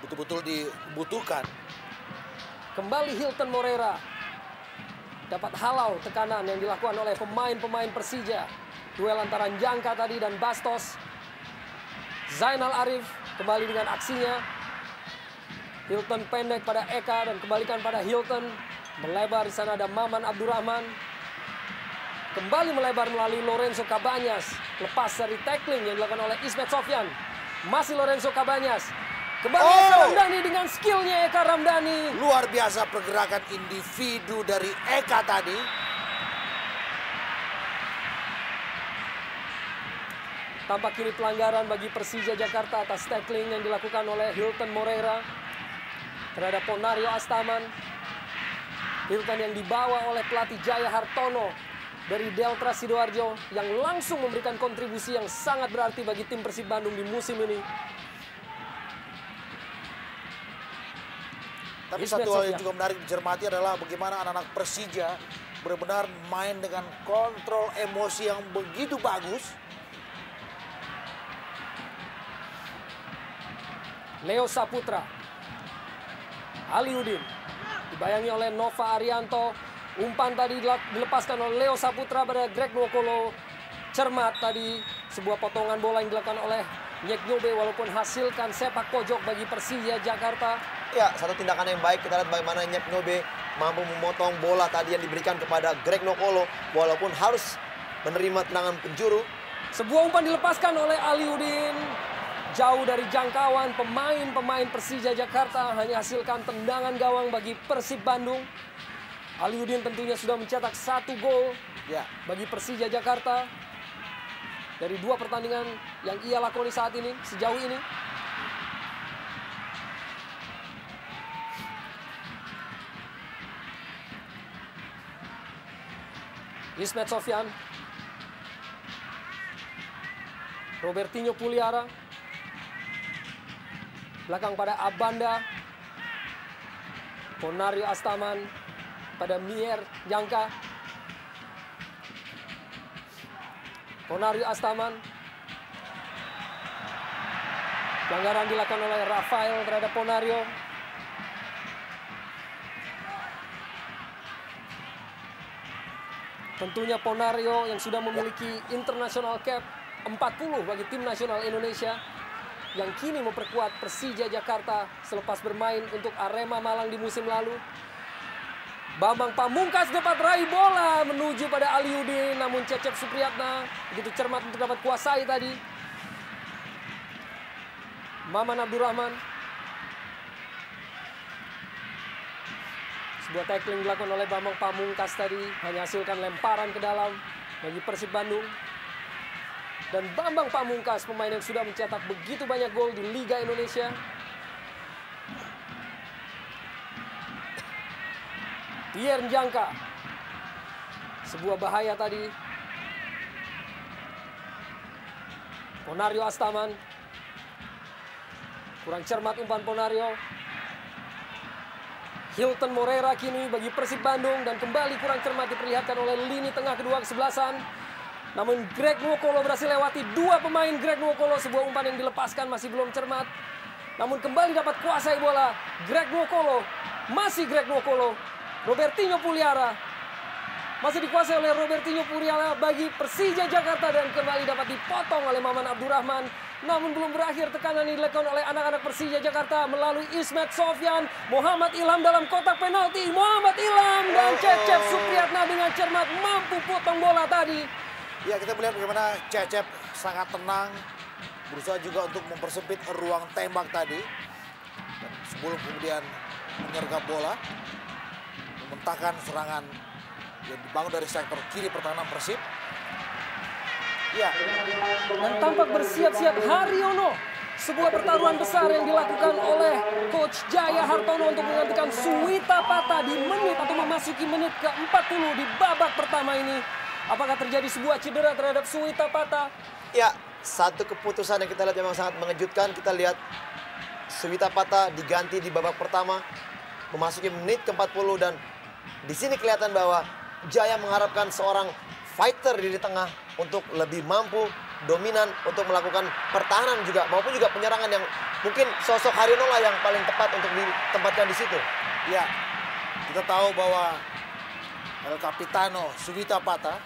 betul-betul dibutuhkan. Kembali Hilton Moreira dapat halau tekanan yang dilakukan oleh pemain-pemain Persija. Duel antara Jangka tadi dan Bastos. Zainal Arif kembali dengan aksinya. Hilton pendek pada Eka dan kembalikan pada Hilton. Melebar di sana ada Maman Abdurrahman. Kembali melebar melalui Lorenzo Cabanyas. Lepas dari tackling yang dilakukan oleh Ismet Sofyan. Masih Lorenzo Cabanyas. Kembali Eka Ramdhani dengan skillnya Eka Ramdhani. Luar biasa pergerakan individu dari Eka tadi. Tampak kini pelanggaran bagi Persija Jakarta atas tackling yang dilakukan oleh Hilton Moreira terhadap Ponario Astaman. Hilton yang dibawa oleh pelatih Jaya Hartono dari Delta Sidoarjo yang langsung memberikan kontribusi yang sangat berarti bagi tim Persib Bandung di musim ini. Tapi satu hal yang juga menarik dicermati adalah bagaimana anak-anak Persija benar-benar main dengan kontrol emosi yang begitu bagus. Leo Saputra, Aliudin, dibayangi oleh Nova Arianto. Umpan tadi dilepaskan oleh Leo Saputra pada Greg Nwokolo. Cermat tadi sebuah potongan bola yang dilakukan oleh Nyek Nyobe walaupun hasilkan sepak pojok bagi Persija Jakarta. Ya, satu tindakan yang baik. Kita lihat bagaimana Nyek Nyobe mampu memotong bola tadi yang diberikan kepada Greg Nwokolo walaupun harus menerima tendangan penjuru. Sebuah umpan dilepaskan oleh Aliudin. Jauh dari jangkauan pemain-pemain Persija Jakarta, hanya hasilkan tendangan gawang bagi Persib Bandung. Aliudin tentunya sudah mencetak 1 gol bagi Persija Jakarta dari 2 pertandingan yang ia lakoni saat ini, sejauh ini. Ismet Sofyan, Robertinho Puliara, belakang pada Abanda, Ponario Astaman, pada Mier Jangka. Ponario Astaman. Pelanggaran dilakukan oleh Rafael terhadap Ponario. Tentunya Ponario yang sudah memiliki international cap 40 bagi tim nasional Indonesia yang kini memperkuat Persija Jakarta selepas bermain untuk Arema Malang di musim lalu. Bambang Pamungkas dapat raih bola menuju pada Aliudin, namun Cecep Supriyatna begitu cermat untuk dapat kuasai tadi. Maman Abdurrahman. Sebuah tackling dilakukan oleh Bambang Pamungkas tadi, hanya hasilkan lemparan ke dalam bagi Persib Bandung. Dan Bambang Pamungkas, pemain yang sudah mencetak begitu banyak gol di Liga Indonesia. Pierre Njangka. Sebuah bahaya tadi. Ponario Astaman. Kurang cermat umpan Ponario. Hilton Moreira kini bagi Persib Bandung dan kembali kurang cermat diperlihatkan oleh lini tengah kedua kesebelasan. Namun Greg Nwokolo berhasil lewati 2 pemain Greg Nwokolo. Sebuah umpan yang dilepaskan masih belum cermat. Namun kembali dapat kuasai bola. Greg Nwokolo. Masih Greg Nwokolo. Robertinho Puliara. Masih dikuasai oleh Robertinho Puliara bagi Persija Jakarta dan kembali dapat dipotong oleh Maman Abdurrahman. Namun belum berakhir, tekanan ini dilakukan oleh anak-anak Persija Jakarta melalui Ismet Sofyan. Muhammad Ilham dalam kotak penalti. Muhammad Ilham dan Cecep Supriyatna dengan cermat mampu potong bola tadi. Ya, kita melihat bagaimana Cecep sangat tenang, berusaha juga untuk mempersempit ruang tembak tadi. Dan sebelum kemudian menyergap bola, mementahkan serangan yang dibangun dari sektor kiri pertahanan Persib. Ya. Dan tampak bersiap-siap Haryono. Sebuah pertaruhan besar yang dilakukan oleh Coach Jaya Hartono untuk menggantikan Suwita Pata di menit atau memasuki menit ke-40 di babak pertama ini. Apakah terjadi sebuah cedera terhadap Suwita Pata? Ya, satu keputusan yang kita lihat memang sangat mengejutkan. Kita lihat Suwita Pata diganti di babak pertama, memasuki menit ke-40 dan di sini kelihatan bahwa Jaya mengharapkan seorang fighter di tengah untuk lebih mampu, dominan untuk melakukan pertahanan juga maupun juga penyerangan yang mungkin sosok Haryono lah yang paling tepat untuk ditempatkan di situ. Ya, kita tahu bahwa El Capitano Suwita Pata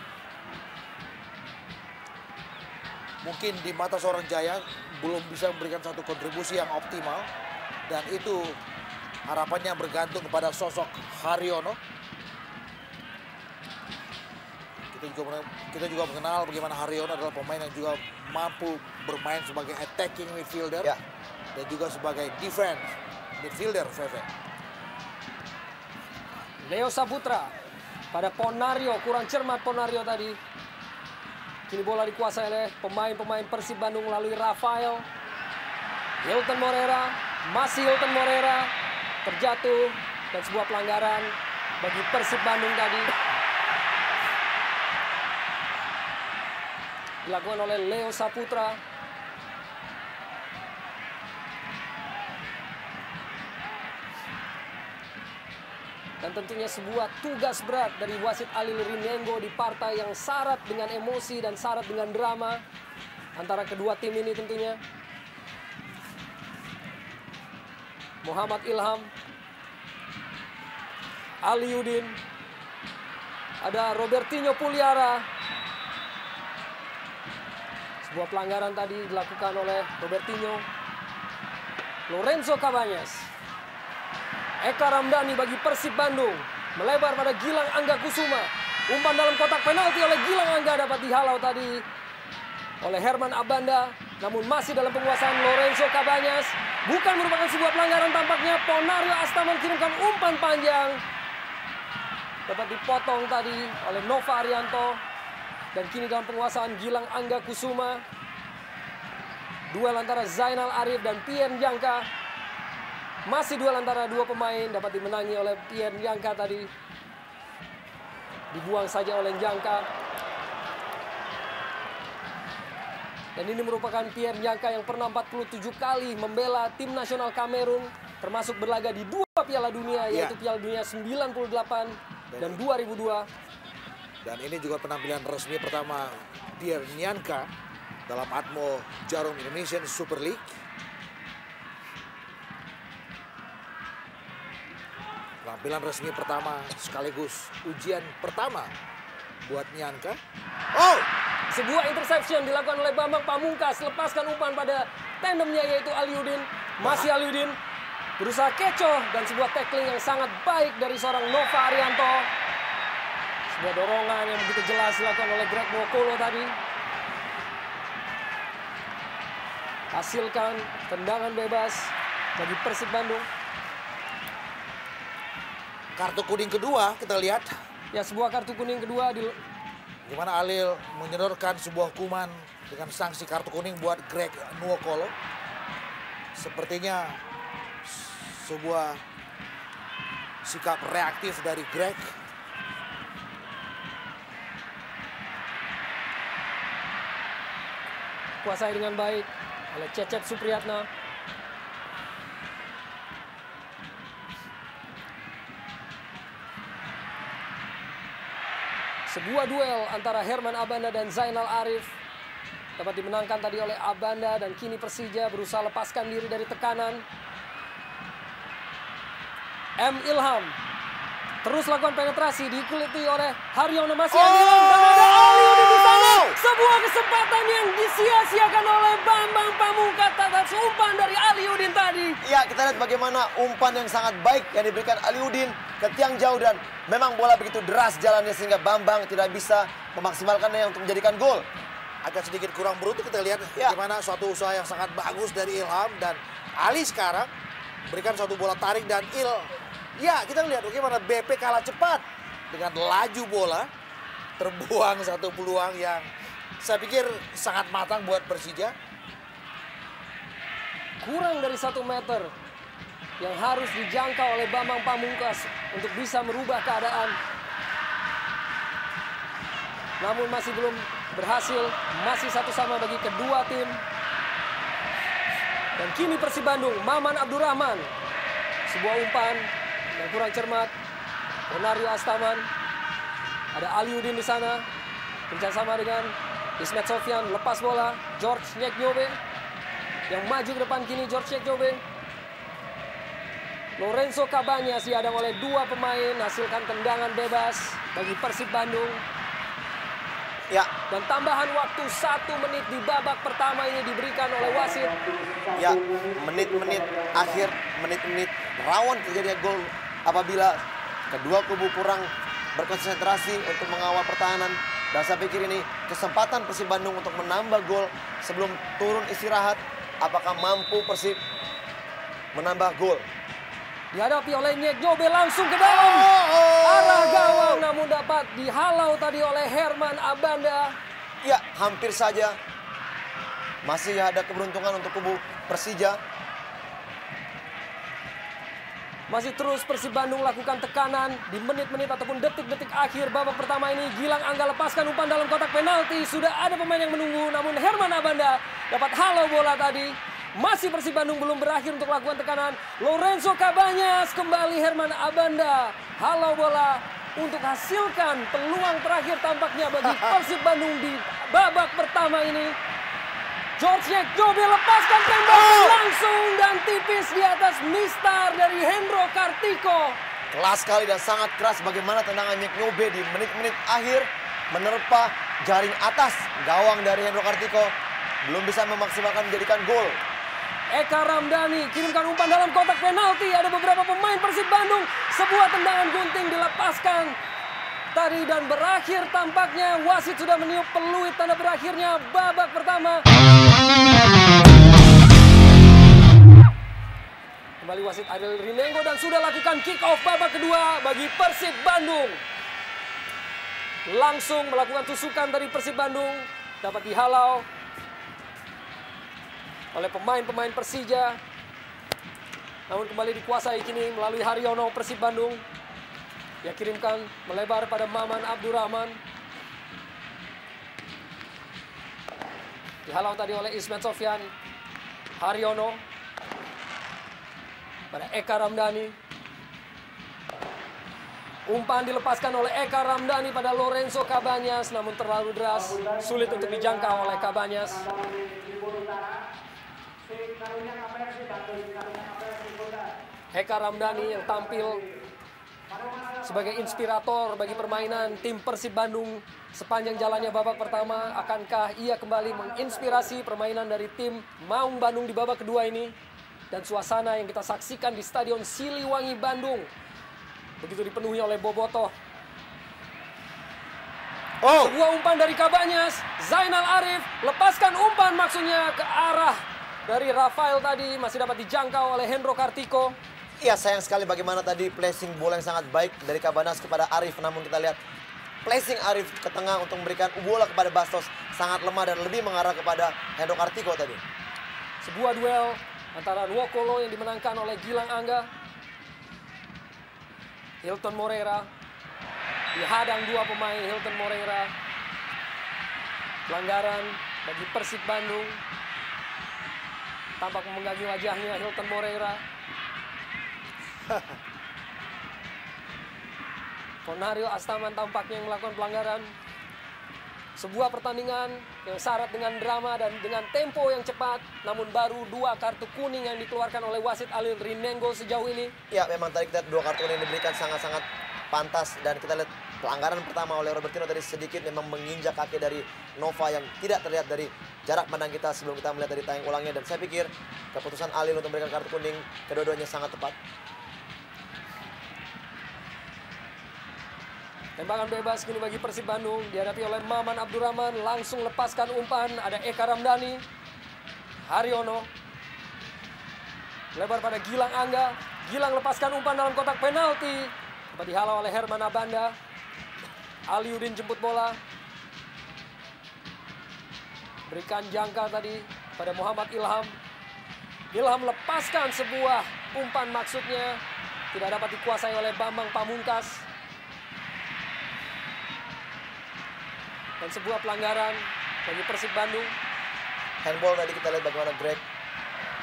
mungkin di mata seorang Jaya belum bisa memberikan satu kontribusi yang optimal, dan itu harapannya bergantung kepada sosok Haryono. Kita juga mengenal bagaimana Haryono adalah pemain yang juga mampu bermain sebagai attacking midfielder, ya, dan juga sebagai defense midfielder. Leo Saputra pada Ponario, kurang cermat Ponario tadi. Kini bola dikuasai oleh pemain-pemain Persib Bandung melalui Rafael. Hilton Morera, masih Hilton Morera, terjatuh dan sebuah pelanggaran bagi Persib Bandung tadi. Dilakukan oleh Leo Saputra. Dan tentunya sebuah tugas berat dari wasit Alil Rinengo di partai yang syarat dengan emosi dan syarat dengan drama antara kedua tim ini tentunya. Muhammad Ilham, Aliudin, ada Robertinho Puliara. Sebuah pelanggaran tadi dilakukan oleh Robertinho. Lorenzo Cabañas. Eka Ramdhani bagi Persib Bandung. Melebar pada Gilang Angga Kusuma. Umpan dalam kotak penalti oleh Gilang Angga dapat dihalau tadi oleh Herman Abanda. Namun masih dalam penguasaan Lorenzo Cabañas. Bukan merupakan sebuah pelanggaran tampaknya. Ponario Asta mengirimkan umpan panjang. Dapat dipotong tadi oleh Nova Arianto. Dan kini dalam penguasaan Gilang Angga Kusuma. Duel antara Zainal Arif dan Pierre Njangka. Masih duel antara dua pemain, dapat dimenangi oleh Pierre Njangka tadi. Dibuang saja oleh Njangka. Dan ini merupakan Pierre Njangka yang pernah 47 kali membela tim nasional Kamerun. Termasuk berlaga di 2 Piala Dunia, yaitu Piala Dunia 98 dan 2002. Dan ini juga penampilan resmi pertama Pierre Njangka dalam Atmo Jarum Indonesian Super League. Penampilan resmi pertama sekaligus ujian pertama buat Njangka. Oh! Sebuah interception dilakukan oleh Bambang Pamungkas. Lepaskan umpan pada tandemnya yaitu Aliudin. Masih Aliudin berusaha kecoh dan sebuah tackling yang sangat baik dari seorang Nova Arianto. Sebuah dorongan yang begitu jelas dilakukan oleh Greg Nwokolo tadi. Hasilkan tendangan bebas bagi Persib Bandung. Kartu kuning kedua kita lihat. Ya, sebuah kartu kuning kedua di Gimana Alil menyodorkan sebuah hukuman dengan sanksi kartu kuning buat Greg Nwokolo. Sepertinya sebuah sikap reaktif dari Greg. kuasai dengan baik oleh Cecep Supriyatna. Sebuah duel antara Herman Abanda dan Zainal Arif dapat dimenangkan tadi oleh Abanda, dan kini Persija berusaha lepaskan diri dari tekanan. M. Ilham terus lakukan penetrasi, diikuti oleh Haryono, masih Ilham, dan ada Aliudin di sana. Sebuah kesempatan yang disia-siakan oleh Bambang Pamungkas atas umpan dari Aliudin tadi. Ya, kita lihat bagaimana umpan yang sangat baik yang diberikan Aliudin ke tiang jauh dan memang bola begitu deras jalannya sehingga Bambang tidak bisa memaksimalkannya untuk menjadikan gol. Agak sedikit kurang beruntung kita lihat Ya. bagaimana suatu usaha yang sangat bagus dari Ilham dan Ali sekarang berikan suatu bola tarik dan ya kita lihat bagaimana BP kalah cepat dengan laju bola terbuang satu peluang yang saya pikir sangat matang buat Persija. Kurang dari 1 meter yang harus dijangkau oleh Bambang Pamungkas untuk bisa merubah keadaan. Namun masih belum berhasil, masih 1-1 bagi kedua tim. Dan kini Persib Bandung, Maman Abdurrahman. Sebuah umpan yang kurang cermat. Onario Astaman. Ada Aliudin di sana. Kerjasama dengan Ismet Sofyan, lepas bola. George Nyeknyobe. Yang maju ke depan kini George Nyeknyobe. Lorenzo Cabanyas dihadang oleh 2 pemain. Hasilkan tendangan bebas bagi Persib Bandung. Ya, Dan tambahan waktu 1 menit di babak pertama ini diberikan oleh wasit. ya, menit-menit akhir, menit-menit rawan terjadinya gol apabila kedua kubu kurang berkonsentrasi untuk mengawal pertahanan. Dan saya pikir ini kesempatan Persib Bandung untuk menambah gol sebelum turun istirahat. Apakah mampu Persib menambah gol? Dihadapi oleh Nyeknyobe langsung ke dalam arah gawang, namun dapat dihalau tadi oleh Herman Abanda. Ya, hampir saja. Masih ada keberuntungan untuk kubu Persija. Masih terus Persib Bandung lakukan tekanan di menit-menit ataupun detik-detik akhir babak pertama ini. Gilang Angga lepaskan umpan dalam kotak penalti. Sudah ada pemain yang menunggu, namun Herman Abanda dapat halau bola tadi. Masih Persib Bandung belum berakhir untuk lakukan tekanan. Lorenzo Cabanyas kembali Herman Abanda. Halau bola untuk hasilkan peluang terakhir tampaknya bagi Persib Bandung di babak pertama ini. George Nyeknyobe lepaskan tembakan langsung dan tipis di atas mistar dari Hendro Kartiko. Kelas sekali dan sangat keras bagaimana tendangan Nyeknyobe di menit-menit akhir menerpa jaring atas gawang dari Hendro Kartiko. Belum bisa memaksimalkan menjadikan gol. Eka Ramdhani kirimkan umpan dalam kotak penalti. Ada beberapa pemain Persib Bandung. Sebuah tendangan gunting dilepaskan tadi dan berakhir tampaknya wasit sudah meniup peluit tanda berakhirnya babak pertama. Kembali wasit Ariel Rinengo dan sudah lakukan kick off babak kedua bagi Persib Bandung. Langsung melakukan tusukan dari Persib Bandung. Dapat dihalau oleh pemain-pemain Persija. Namun kembali dikuasai kini melalui Haryono Persib Bandung. Dia kirimkan melebar pada Maman Abdurrahman. Dihalau tadi oleh Ismet Sofyan. Haryono pada Eka Ramdhani. Umpan dilepaskan oleh Eka Ramdhani pada Lorenzo Cabanyas, namun terlalu deras, sulit untuk dijangkau oleh Cabanyas. Eka Ramdhani yang tampil sebagai inspirator bagi permainan tim Persib Bandung sepanjang jalannya babak pertama. Akankah ia kembali menginspirasi permainan dari tim Maung Bandung di babak kedua ini? Dan suasana yang kita saksikan di Stadion Siliwangi Bandung begitu dipenuhi oleh bobotoh. Sebuah umpan dari Cabanyas, Zainal Arif lepaskan umpan maksudnya ke arah dari Rafael tadi, masih dapat dijangkau oleh Hendro Kartiko. Iya, sayang sekali bagaimana tadi placing bola yang sangat baik dari Cabanyas kepada Arif. Namun kita lihat placing Arif ke tengah untuk memberikan bola kepada Bastos sangat lemah dan lebih mengarah kepada Hendro Kartiko tadi. Sebuah duel antara Nwokolo yang dimenangkan oleh Gilang Angga. Hilton Moreira dihadang 2 pemain. Hilton Moreira, pelanggaran bagi Persib Bandung. Tampak memegangi wajahnya Hilton Moreira. Onario Astaman tampaknya yang melakukan pelanggaran. Sebuah pertandingan yang syarat dengan drama dan dengan tempo yang cepat. Namun baru 2 kartu kuning yang dikeluarkan oleh wasit Ariel Rinengo sejauh ini. Ya, memang tadi kita 2 kartu kuning diberikan sangat-sangat pantas. Dan kita lihat pelanggaran pertama oleh Robertino tadi sedikit memang menginjak kaki dari Nova yang tidak terlihat dari jarak pandang kita sebelum kita melihat dari tayang ulangnya. Dan saya pikir keputusan Alil untuk memberikan kartu kuning kedua-duanya sangat tepat. Tembakan bebas kini bagi Persib Bandung dihadapi oleh Maman Abdurrahman, langsung lepaskan umpan, ada Eka Ramdhani, Haryono, lebar pada Gilang Angga, Gilang lepaskan umpan dalam kotak penalti, dapat dihalau oleh Herman Abanda, Aliudin jemput bola, berikan jangka tadi pada Muhammad Ilham, Ilham lepaskan sebuah umpan maksudnya, tidak dapat dikuasai oleh Bambang Pamungkas. Dan sebuah pelanggaran bagi Persib Bandung. Handball tadi kita lihat bagaimana Greg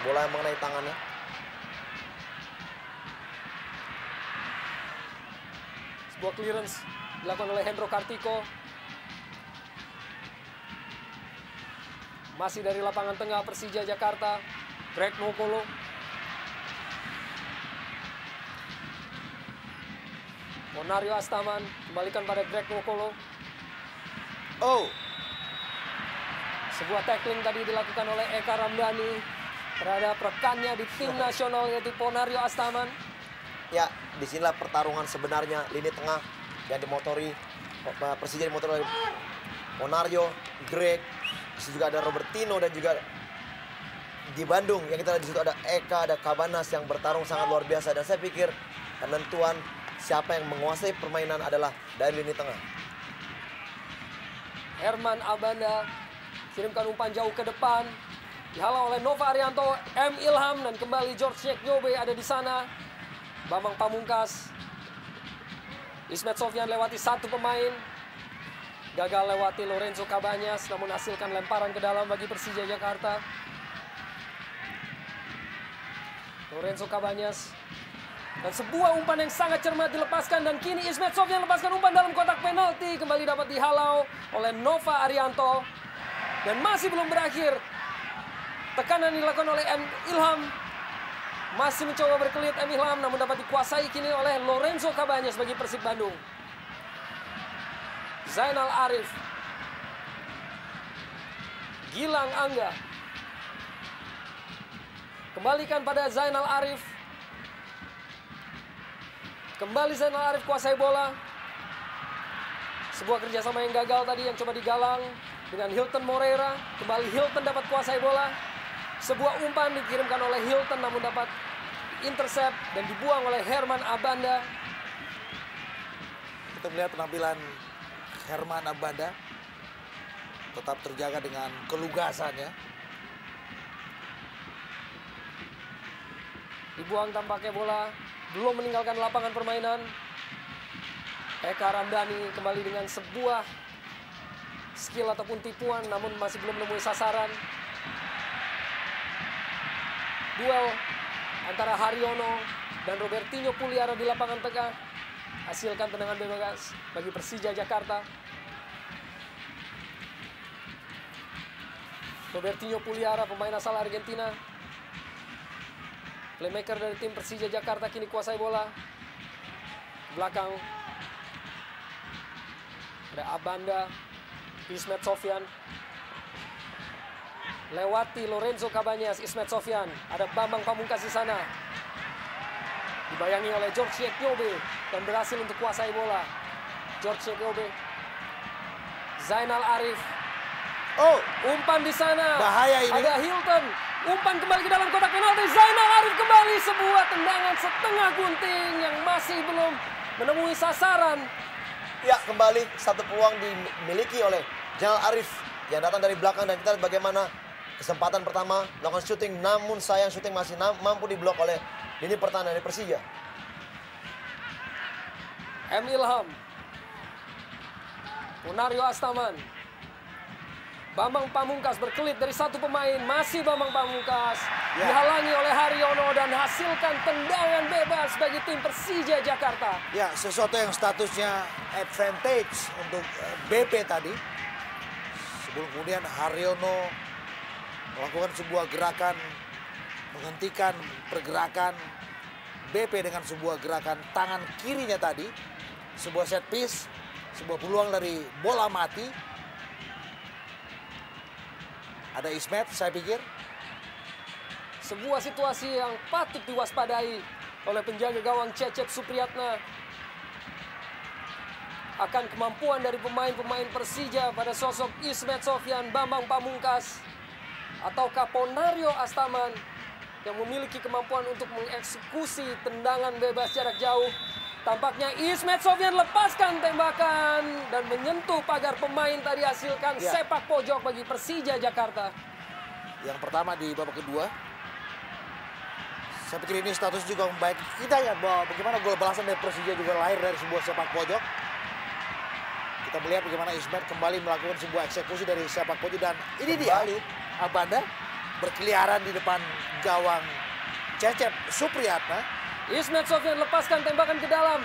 bola yang mengenai tangannya. Sebuah clearance dilakukan oleh Hendro Kartiko. Masih dari lapangan tengah Persija Jakarta, Greg Nwokolo. Ponario Astaman kembalikan pada Greg Nwokolo. Oh, Sebuah tackling tadi dilakukan oleh Eka Ramdhani terhadap rekannya di tim nasional yaitu Ponario Astaman. ya disinilah pertarungan sebenarnya lini tengah yang dimotori Persija dimotori oleh Ponario, Greg, di situ juga ada Robertino dan juga di Bandung yang kita lihat di situ ada Eka, ada Cabanas yang bertarung sangat luar biasa. Dan saya pikir penentuan siapa yang menguasai permainan adalah dari lini tengah. Herman Abanda kirimkan umpan jauh ke depan, dihalau oleh Nova Arianto, M. Ilham, dan kembali George Nyeknyobe ada di sana. Bambang Pamungkas, Ismet Sofyan lewati satu pemain, gagal lewati Lorenzo Cabanyas, namun hasilkan lemparan ke dalam bagi Persija Jakarta. Lorenzo Cabanyas, dan sebuah umpan yang sangat cermat dilepaskan, dan kini Ismet Sofyan lepaskan umpan dalam kotak penalti, kembali dapat dihalau oleh Nova Arianto, dan masih belum berakhir. Tekanan dilakukan oleh M. Ilham, masih mencoba berkelit M. Ilham, namun dapat dikuasai kini oleh Lorenzo Cabanyas bagi Persib Bandung. Zainal Arif, Gilang Angga, kembalikan pada Zainal Arif. Kembali Zainal Arif kuasai bola. Sebuah kerjasama yang gagal tadi yang coba digalang dengan Hilton Moreira. Kembali Hilton dapat kuasai bola. Sebuah umpan dikirimkan oleh Hilton namun dapat intercept dan dibuang oleh Herman Abanda. Kita melihat penampilan Herman Abanda tetap terjaga dengan kelugasannya. Dibuang tampaknya bola, belum meninggalkan lapangan permainan. Eka Ramdhani kembali dengan sebuah skill ataupun tipuan namun masih belum menemui sasaran. Duel antara Haryono dan Robertinho Puliara di lapangan tengah. Hasilkan tendangan bebas bagi Persija Jakarta. Robertinho Puliara, pemain asal Argentina, playmaker dari tim Persija Jakarta, kini kuasai bola. Belakang ada Abanda, Ismet Sofyan. Lewati Lorenzo Cabanyas, Ismet Sofyan. Ada Bambang Pamungkas di sana. Dibayangi oleh George Nyeknyobe dan berhasil untuk kuasai bola. George Nyeknyobe. Zainal Arif. Oh, Umpan di sana. bahaya ini. Ada Hilton. Umpan kembali ke dalam kotak penalti. Zainal Arif kembali, sebuah tendangan setengah gunting yang masih belum menemui sasaran. Ya, kembali satu peluang dimiliki oleh Zainal Arif yang datang dari belakang dan kita lihat bagaimana kesempatan pertama melakukan syuting, namun sayang syuting masih mampu diblok oleh lini pertahanan dari Persija. M. Ilham. Ponario Astaman. Bambang Pamungkas berkelit dari satu pemain, masih Bambang Pamungkas. Dihalangi oleh Haryono dan hasilkan tendangan bebas bagi tim Persija Jakarta. Ya, sesuatu yang statusnya advantage untuk BP tadi. Sebelum kemudian Haryono melakukan sebuah gerakan, menghentikan pergerakan BP dengan sebuah gerakan tangan kirinya tadi. Sebuah set piece Sebuah peluang dari bola mati. Ada Ismet, saya pikir. Sebuah situasi yang patut diwaspadai oleh penjaga gawang Cecep Supriyatna. Akan kemampuan dari pemain-pemain Persija pada sosok Ismet Sofyan, Bambang Pamungkas, ataukah Ponario Astaman yang memiliki kemampuan untuk mengeksekusi tendangan bebas jarak jauh. Tampaknya Ismet Sofyan lepaskan tembakan dan menyentuh pagar pemain tadi, hasilkan sepak pojok bagi Persija Jakarta. Yang pertama di babak kedua. Saya pikir ini status juga membaik. Kita lihat bahwa bagaimana gol balasan dari Persija juga lahir dari sebuah sepak pojok. Kita melihat bagaimana Ismet kembali melakukan sebuah eksekusi dari sepak pojok. Dan ini dia, Abanda berkeliaran di depan gawang Cecep Supriyatna. Ismet Sofyan lepaskan tembakan ke dalam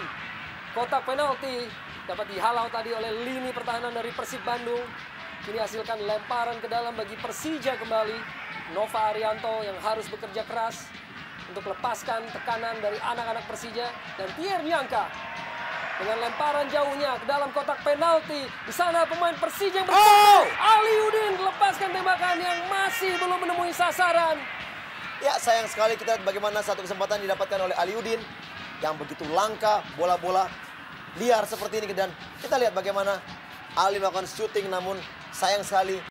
kotak penalti. Dapat dihalau tadi oleh lini pertahanan dari Persib Bandung. Kini hasilkan lemparan ke dalam bagi Persija kembali. Nova Arianto yang harus bekerja keras untuk lepaskan tekanan dari anak-anak Persija. Dan Pierre Nyangka dengan lemparan jauhnya ke dalam kotak penalti. Di sana pemain Persija yang bertahan. Aliudin lepaskan tembakan yang masih belum menemui sasaran. Ya, sayang sekali kita lihat bagaimana satu kesempatan didapatkan oleh Aliudin yang begitu langka, bola-bola liar seperti ini. Dan kita lihat bagaimana Ali melakukan syuting, namun sayang sekali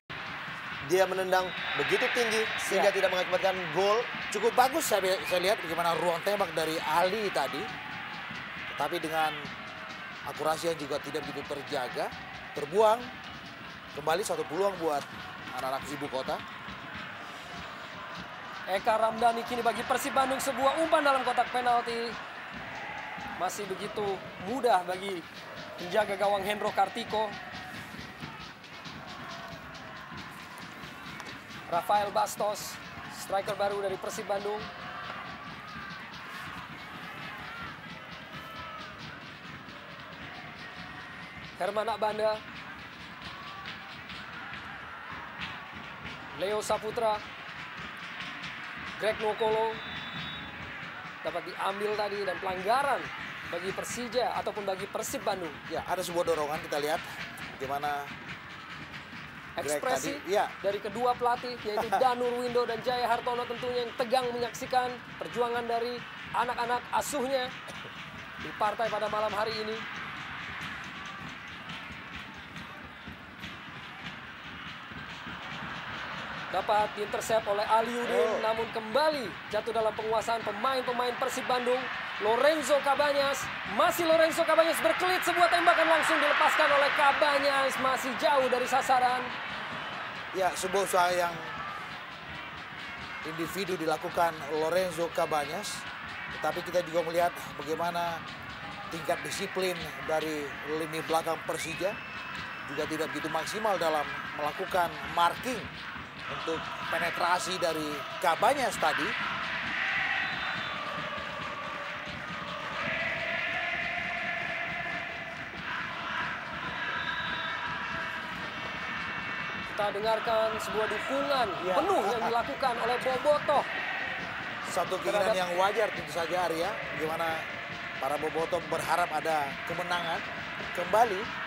dia menendang begitu tinggi sehingga tidak mengakibatkan gol. Cukup bagus saya lihat bagaimana ruang tembak dari Ali tadi. Tapi dengan akurasi yang juga tidak begitu terjaga, terbuang. Kembali satu peluang buat anak-anak ibu kota. Eka Ramdhani kini bagi Persib Bandung sebuah umpan dalam kotak penalti. Masih begitu mudah bagi penjaga gawang Hendro Kartiko. Rafael Bastos, striker baru dari Persib Bandung. Herman Akbanda. Leo Saputra. Greg Nwokolo dapat diambil tadi dan pelanggaran bagi Persija ataupun bagi Persib Bandung. Ya, ada sebuah dorongan, kita lihat bagaimana ekspresi tadi, dari kedua pelatih yaitu Danur Windo dan Jaya Hartono tentunya yang tegang menyaksikan perjuangan dari anak-anak asuhnya di partai pada malam hari ini. Dapat diintersep oleh Aliudin, namun kembali jatuh dalam penguasaan pemain-pemain Persib Bandung. Lorenzo Cabanyas, masih Lorenzo Cabanyas berkelit, sebuah tembakan langsung dilepaskan oleh Cabanyas, masih jauh dari sasaran. Ya, sebuah usaha yang individu dilakukan Lorenzo Cabanyas. Tetapi kita juga melihat bagaimana tingkat disiplin dari lini belakang Persija juga tidak begitu maksimal dalam melakukan marking untuk penetrasi dari Cabanyas tadi. Kita dengarkan sebuah dukungan penuh yang dilakukan oleh Bobotoh. Satu keinginan yang wajar tentu saja, Arya. Bagaimana para Bobotoh berharap ada kemenangan kembali.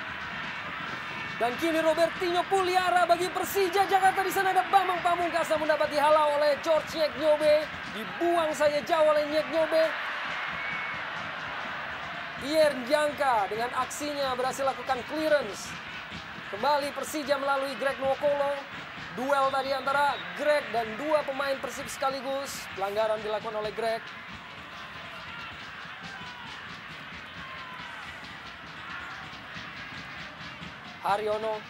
Dan kini Robertinho Puliara bagi Persija Jakarta. Di sana ada Bambang Pamungkas namun dapat dihalau oleh George Nyeknyobe. Dibuang saja jauh oleh Nyeknyobe. Pierre Nyangka dengan aksinya berhasil lakukan clearance. Kembali Persija melalui Greg Nwokolo. Duel tadi antara Greg dan dua pemain Persib sekaligus. Pelanggaran dilakukan oleh Greg. Haryono.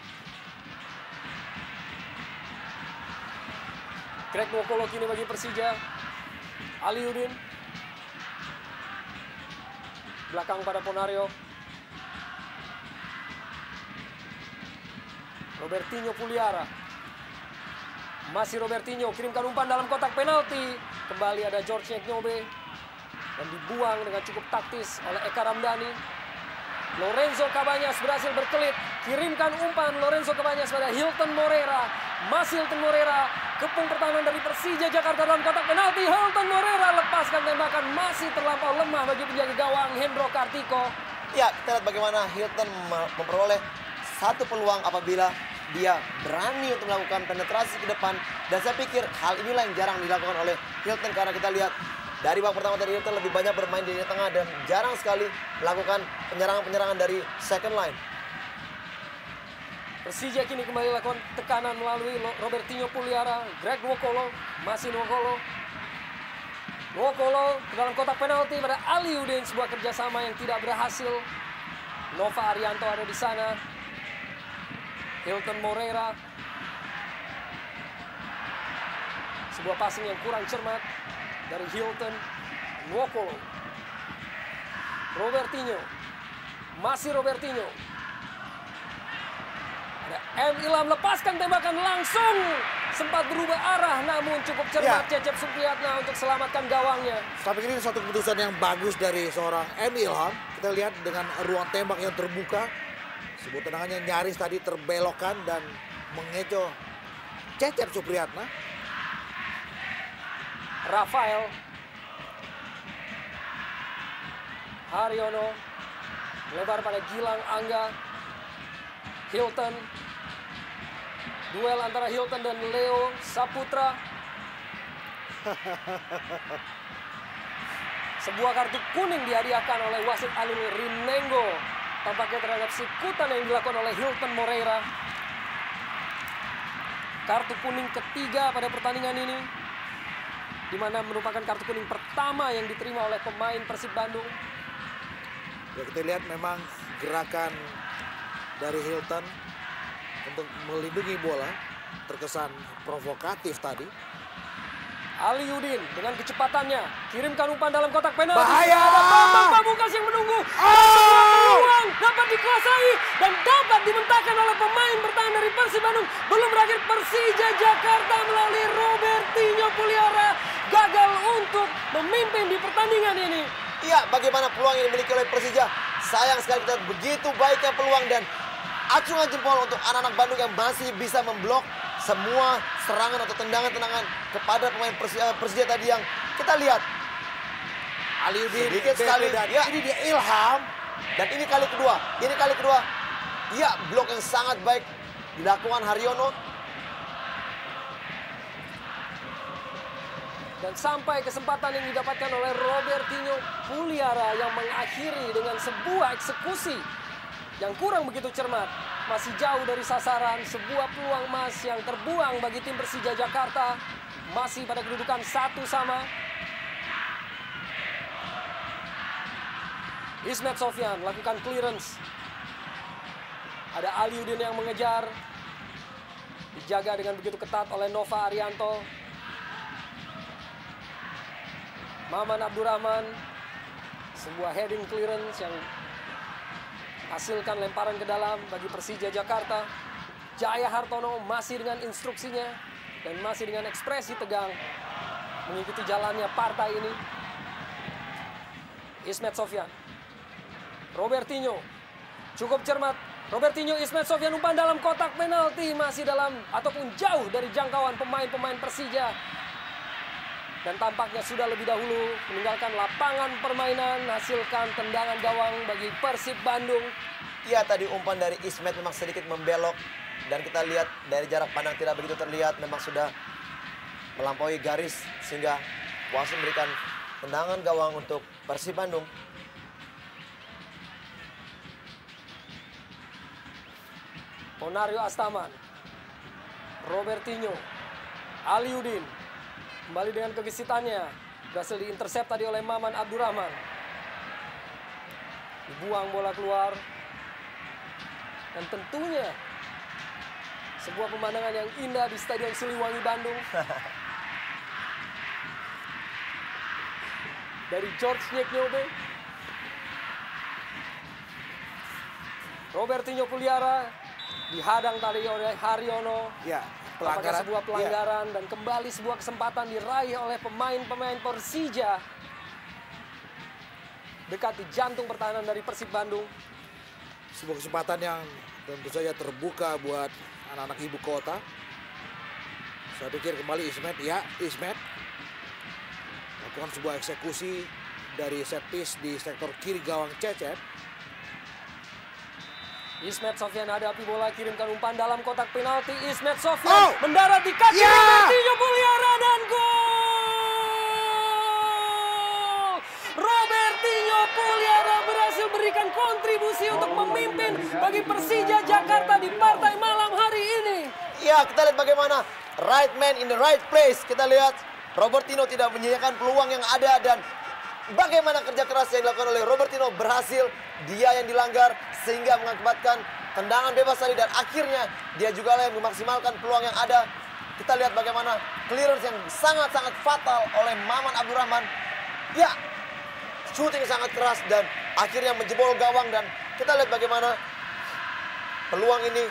Greg Nwokolo kini bagi Persija. Aliudin. Belakang pada Ponario. Robertinho Puliara. Masih Robertinho kirimkan umpan dalam kotak penalti. Kembali ada George Nyeknyobe. Dan dibuang dengan cukup taktis oleh Eka Ramdhani. Lorenzo Cabanyas berhasil berkelit. Kirimkan umpan Lorenzo Cabanyas pada Hilton Moreira. Masih Hilton Moreira. Kepung pertahanan dari Persija Jakarta dalam kotak penalti. Hilton Moreira lepaskan tembakan. Masih terlampau lemah bagi penjaga gawang Hendro Kartiko. Ya, kita lihat bagaimana Hilton memperoleh satu peluang apabila dia berani untuk melakukan penetrasi ke depan. Dan saya pikir hal inilah yang jarang dilakukan oleh Hilton. Karena kita lihat dari babak pertama tadi Hilton lebih banyak bermain di lini tengah dan jarang sekali melakukan penyerangan-penyerangan dari second line. Persija kini kembali lakukan tekanan melalui Robertinho Puliara, Greg Nwokolo, masih Nwokolo. Nwokolo ke dalam kotak penalti pada Aliudin, sebuah kerjasama yang tidak berhasil. Nova Arianto ada di sana. Hilton Moreira. Sebuah passing yang kurang cermat dari Hilton. Nwokolo. Robertinho. Masih Robertinho. Ada M. Ilham lepaskan tembakan langsung. Sempat berubah arah namun cukup cermat Cecep Supriyatna untuk selamatkan gawangnya. Saya pikir ini satu keputusan yang bagus dari seorang M. Ilham. Kita lihat dengan ruang tembak yang terbuka. Sebuah tendangannya nyaris tadi terbelokkan dan mengecoh Cecep Supriyatna. Rafael. Haryono. Lebar pada Gilang Angga. Hilton. Duel antara Hilton dan Leo Saputra. Sebuah kartu kuning dihadiahkan oleh wasit Alil Rinengo. Tampaknya terhadap sikutan yang dilakukan oleh Hilton Moreira. Kartu kuning ketiga pada pertandingan ini. Di mana merupakan kartu kuning pertama yang diterima oleh pemain Persib Bandung. Ya, kita lihat memang gerakan dari Hilton untuk melindungi bola terkesan provokatif tadi. Aliudin dengan kecepatannya kirimkan umpan dalam kotak penalti. Bahaya! Ada Bambang Pamungkas yang menunggu. Peluang dapat dikuasai dan dapat dimentahkan oleh pemain bertahan dari Persib Bandung. Belum berakhir, Persija Jakarta melalui Robertinho Puliara gagal untuk memimpin di pertandingan ini. Iya, bagaimana peluang yang dimiliki oleh Persija. Sayang sekali kita begitu baiknya peluang dan acungan jempol untuk anak-anak Bandung yang masih bisa memblok semua serangan atau tendangan-tendangan kepada pemain Persija tadi yang kita lihat. Aliudin Sedikit sekali. dan Ya. ini dia Ilham. Dan ini kali kedua. Iya, blok yang sangat baik dilakukan Haryono. Dan sampai kesempatan yang didapatkan oleh Robertinho Puliara yang mengakhiri dengan sebuah eksekusi yang kurang begitu cermat. Masih jauh dari sasaran, sebuah peluang emas yang terbuang bagi tim Persija Jakarta. Masih pada kedudukan 1-1. Ismet Sofyan lakukan clearance. Ada Aliudin yang mengejar. Dijaga dengan begitu ketat oleh Nova Arianto. Maman Abdurrahman. Sebuah heading clearance yang hasilkan lemparan ke dalam bagi Persija Jakarta. Jaya Hartono masih dengan instruksinya dan masih dengan ekspresi tegang mengikuti jalannya partai ini. Ismet Sofyan. Robertinho cukup cermat. Robertinho, Ismet Sofyan umpan dalam kotak penalti, masih dalam ataupun jauh dari jangkauan pemain-pemain Persija. Dan tampaknya sudah lebih dahulu meninggalkan lapangan permainan, hasilkan tendangan gawang bagi Persib Bandung. Iya, tadi umpan dari Ismet memang sedikit membelok. Dan kita lihat dari jarak pandang tidak begitu terlihat. Memang sudah melampaui garis sehingga wasit memberikan tendangan gawang untuk Persib Bandung. Onario Astaman. Robertinho. Aliudin. Kembali dengan kegesitannya. Berhasil diintersep tadi oleh Maman Abdurrahman. Dibuang bola keluar. Dan tentunya sebuah pemandangan yang indah di Stadion Siliwangi Bandung. Dari George Nyeknyobe. Robertinho Puliara dihadang tadi oleh Haryono. Ya, Pelanggaran, sebuah Ya. pelanggaran dan kembali sebuah kesempatan diraih oleh pemain-pemain Persija. Dekat di jantung pertahanan dari Persib Bandung. Sebuah kesempatan yang tentu saja terbuka buat anak-anak ibu kota. Saya pikir kembali Ismet lakukan sebuah eksekusi dari set piece di sektor kiri gawang Cecep. Ismet Sofyan hadapi bola, kirimkan umpan dalam kotak penalti. Ismet Sofyan Oh! mendarat di kaki Ya! Robertinho Puliara dan gol! Robertinho Puliara berhasil berikan kontribusi untuk memimpin bagi Persija Jakarta di partai malam hari ini. Ya, kita lihat bagaimana right man in the right place. Kita lihat Robertinho tidak menyia-nyiakan peluang yang ada dan bagaimana kerja keras yang dilakukan oleh Robertinho berhasil. Dia yang dilanggar sehingga mengakibatkan tendangan bebas tadi dan akhirnya dia juga yang memaksimalkan peluang yang ada. Kita lihat bagaimana clearance yang sangat-sangat fatal oleh Maman Abdurrahman. Ya, shooting sangat keras dan akhirnya menjebol gawang dan kita lihat bagaimana peluang ini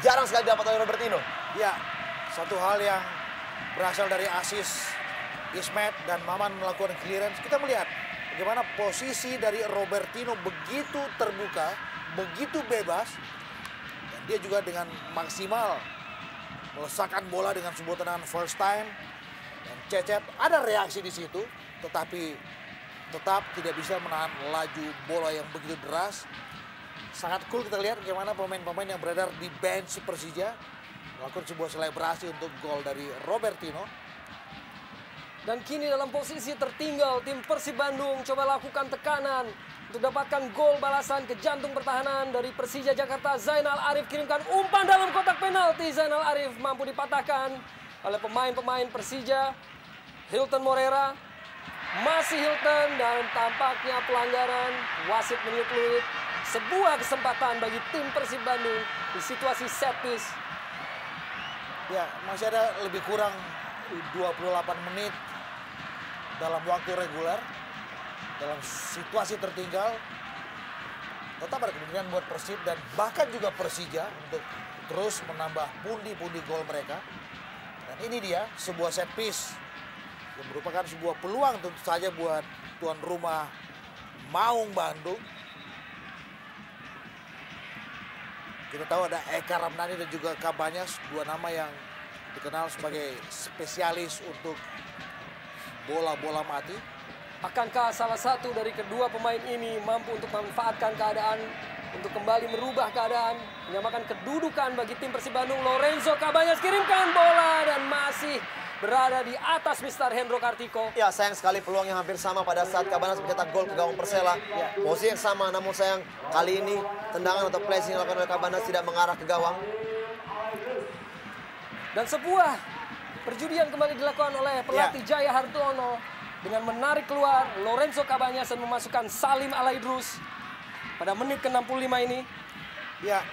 jarang sekali dapat oleh Robertinho. Ya, satu hal yang berasal dari asis Ismet dan Maman melakukan clearance. Kita melihat bagaimana posisi dari Robertinho begitu terbuka, begitu bebas. Dan dia juga dengan maksimal melesakkan bola dengan sebuah tendangan first time. Dan Cecep ada reaksi di situ, tetapi tetap tidak bisa menahan laju bola yang begitu deras. Sangat cool kita lihat bagaimana pemain-pemain yang beredar di bench Persija melakukan sebuah selebrasi untuk gol dari Robertinho. Dan kini dalam posisi tertinggal, tim Persib Bandung coba lakukan tekanan untuk dapatkan gol balasan ke jantung pertahanan dari Persija Jakarta. Zainal Arif kirimkan umpan dalam kotak penalti. Zainal Arif mampu dipatahkan oleh pemain-pemain Persija. Hilton Moreira, masih Hilton dan tampaknya pelanggaran. Wasit meniup peluit. Sebuah kesempatan bagi tim Persib Bandung di situasi set piece. Ya, masih ada lebih kurang 28 menit dalam waktu reguler. Dalam situasi tertinggal, tetap ada kemungkinan buat Persib dan bahkan juga Persija untuk terus menambah pundi-pundi gol mereka. Dan ini dia sebuah set piece yang merupakan sebuah peluang tentu saja buat tuan rumah Maung Bandung. Kita tahu ada Eka Ramdhani dan juga Kabanyas, dua nama yang dikenal sebagai spesialis untuk bola-bola mati. Akankah salah satu dari kedua pemain ini mampu untuk memanfaatkan keadaan untuk kembali merubah keadaan, menyamakan kedudukan bagi tim Persib Bandung? Lorenzo Kabanyas kirimkan bola dan masih berada di atas Mr. Hendro Kartiko. Ya, sayang sekali peluang yang hampir sama pada saat Cabanas mencetak gol ke gawang Persela. Posisi yang sama, namun sayang kali ini tendangan atau placing yang dilakukan oleh Cabanas tidak mengarah ke gawang. Dan sebuah perjudian kembali dilakukan oleh pelatih Jaya Hartono dengan menarik keluar Lorenzo Kabanyas dan memasukkan Salim Alaidrus pada menit ke-65 ini. Ya,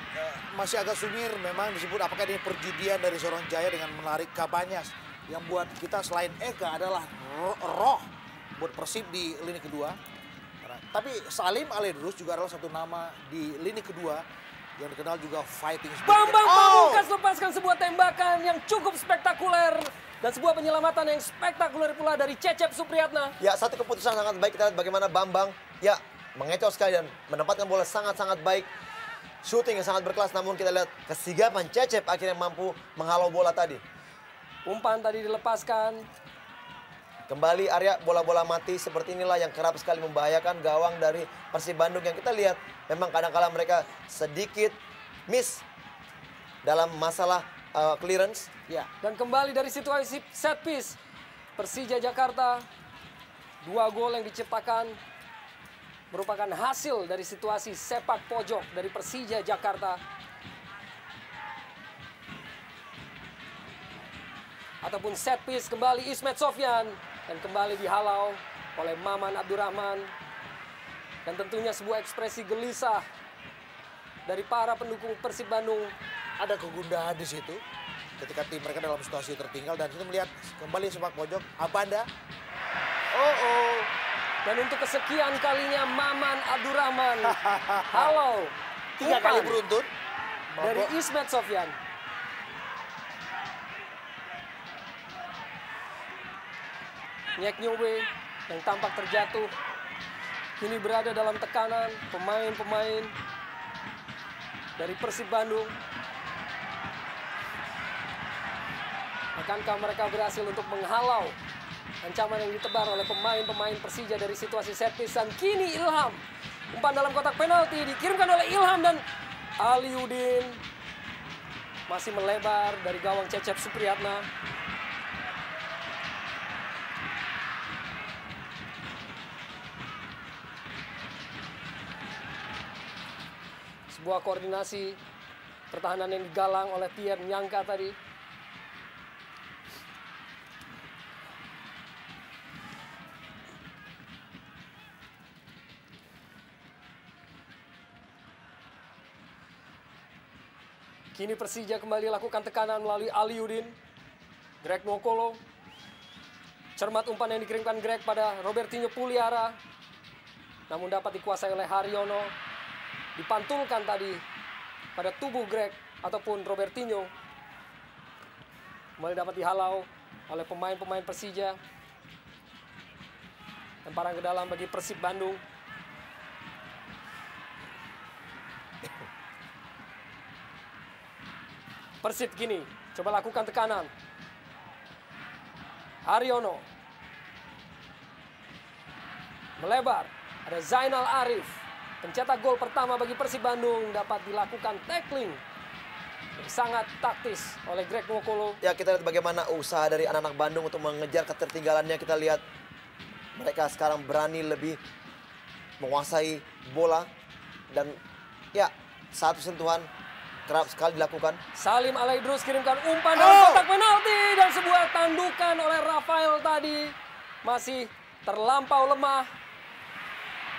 masih agak sumir memang disebut apakah ini perjudian dari seorang Jaya dengan menarik Kabanyas. Yang buat kita selain Eka adalah roh buat Persib di lini kedua. Tapi Salim Alaidrus juga adalah satu nama di lini kedua yang dikenal juga fighting spirit. Bambang Pamungkas lepaskan sebuah tembakan yang cukup spektakuler dan sebuah penyelamatan yang spektakuler pula dari Cecep Supriyatna. Ya, satu keputusan sangat baik. Kita lihat bagaimana Bambang ya mengecoh sekali dan menempatkan bola sangat-sangat baik. Shooting yang sangat berkelas, namun kita lihat kesigapan Cecep akhirnya mampu menghalau bola tadi. Umpan tadi dilepaskan. Kembali area bola-bola mati seperti inilah yang kerap sekali membahayakan gawang dari Persib Bandung yang kita lihat memang kadang-kala mereka sedikit miss dalam masalah clearance. Ya, dan kembali dari situasi set piece Persija Jakarta, 2 gol yang diciptakan merupakan hasil dari situasi sepak pojok dari Persija Jakarta. Ataupun set piece kembali Ismet Sofyan dan kembali dihalau oleh Maman Abdurrahman. Dan tentunya sebuah ekspresi gelisah dari para pendukung Persib Bandung. Ada kegundahan di situ ketika tim mereka dalam situasi tertinggal dan kita melihat kembali sepak pojok Abanda. Dan untuk kesekian kalinya Maman Abdurrahman. Halo. 3 kali beruntun dari Ismet Sofyan. Nyek Nyobe yang tampak terjatuh kini berada dalam tekanan pemain-pemain dari Persib Bandung. Akankah mereka berhasil untuk menghalau ancaman yang ditebar oleh pemain-pemain Persija dari situasi set piece? Dan kini Ilham Umpan dalam kotak penalti dikirimkan oleh Ilham dan Aliudin masih melebar dari gawang Cecep Supriyatna. Sebuah koordinasi pertahanan yang digalang oleh Pierre Nyangka tadi. Kini Persija kembali lakukan tekanan melalui Aliudin. Greg Nwokolo. Cermat umpan yang dikirimkan Greg pada Robertinho Puliara. Namun dapat dikuasai oleh Haryono. Dipantulkan tadi pada tubuh Greg ataupun Robertinho. Kembali dapat dihalau oleh pemain-pemain Persija. Lemparan ke dalam bagi Persib Bandung. Persib kini coba lakukan tekanan. Haryono. Melebar. Ada Zainal Arif. Pencetak gol pertama bagi Persib Bandung dapat dilakukan tackling yang sangat taktis oleh Greg Nwokolo. Ya, kita lihat bagaimana usaha dari anak-anak Bandung untuk mengejar ketertinggalannya. Kita lihat mereka sekarang berani lebih menguasai bola. Dan ya, satu sentuhan kerap sekali dilakukan. Salim Alaidrus kirimkan umpan dalam kotak penalti. Dan sebuah tandukan oleh Rafael tadi masih terlampau lemah.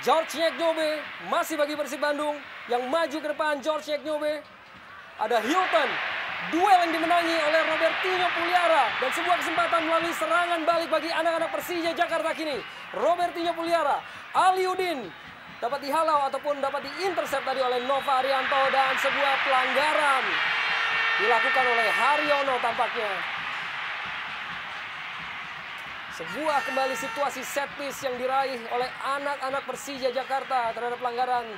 George Nyeknyobe masih bagi Persib Bandung yang maju ke depan. George Nyeknyobe. Ada Hilton. Duel yang dimenangi oleh Robertinho Puliara. Dan sebuah kesempatan melalui serangan balik bagi anak-anak Persija Jakarta kini. Robertinho Puliara. Aliudin dapat dihalau ataupun dapat diintercept tadi oleh Nova Arianto. Dan sebuah pelanggaran dilakukan oleh Haryono tampaknya. Sebuah kembali situasi set piece yang diraih oleh anak-anak Persija Jakarta terhadap pelanggaran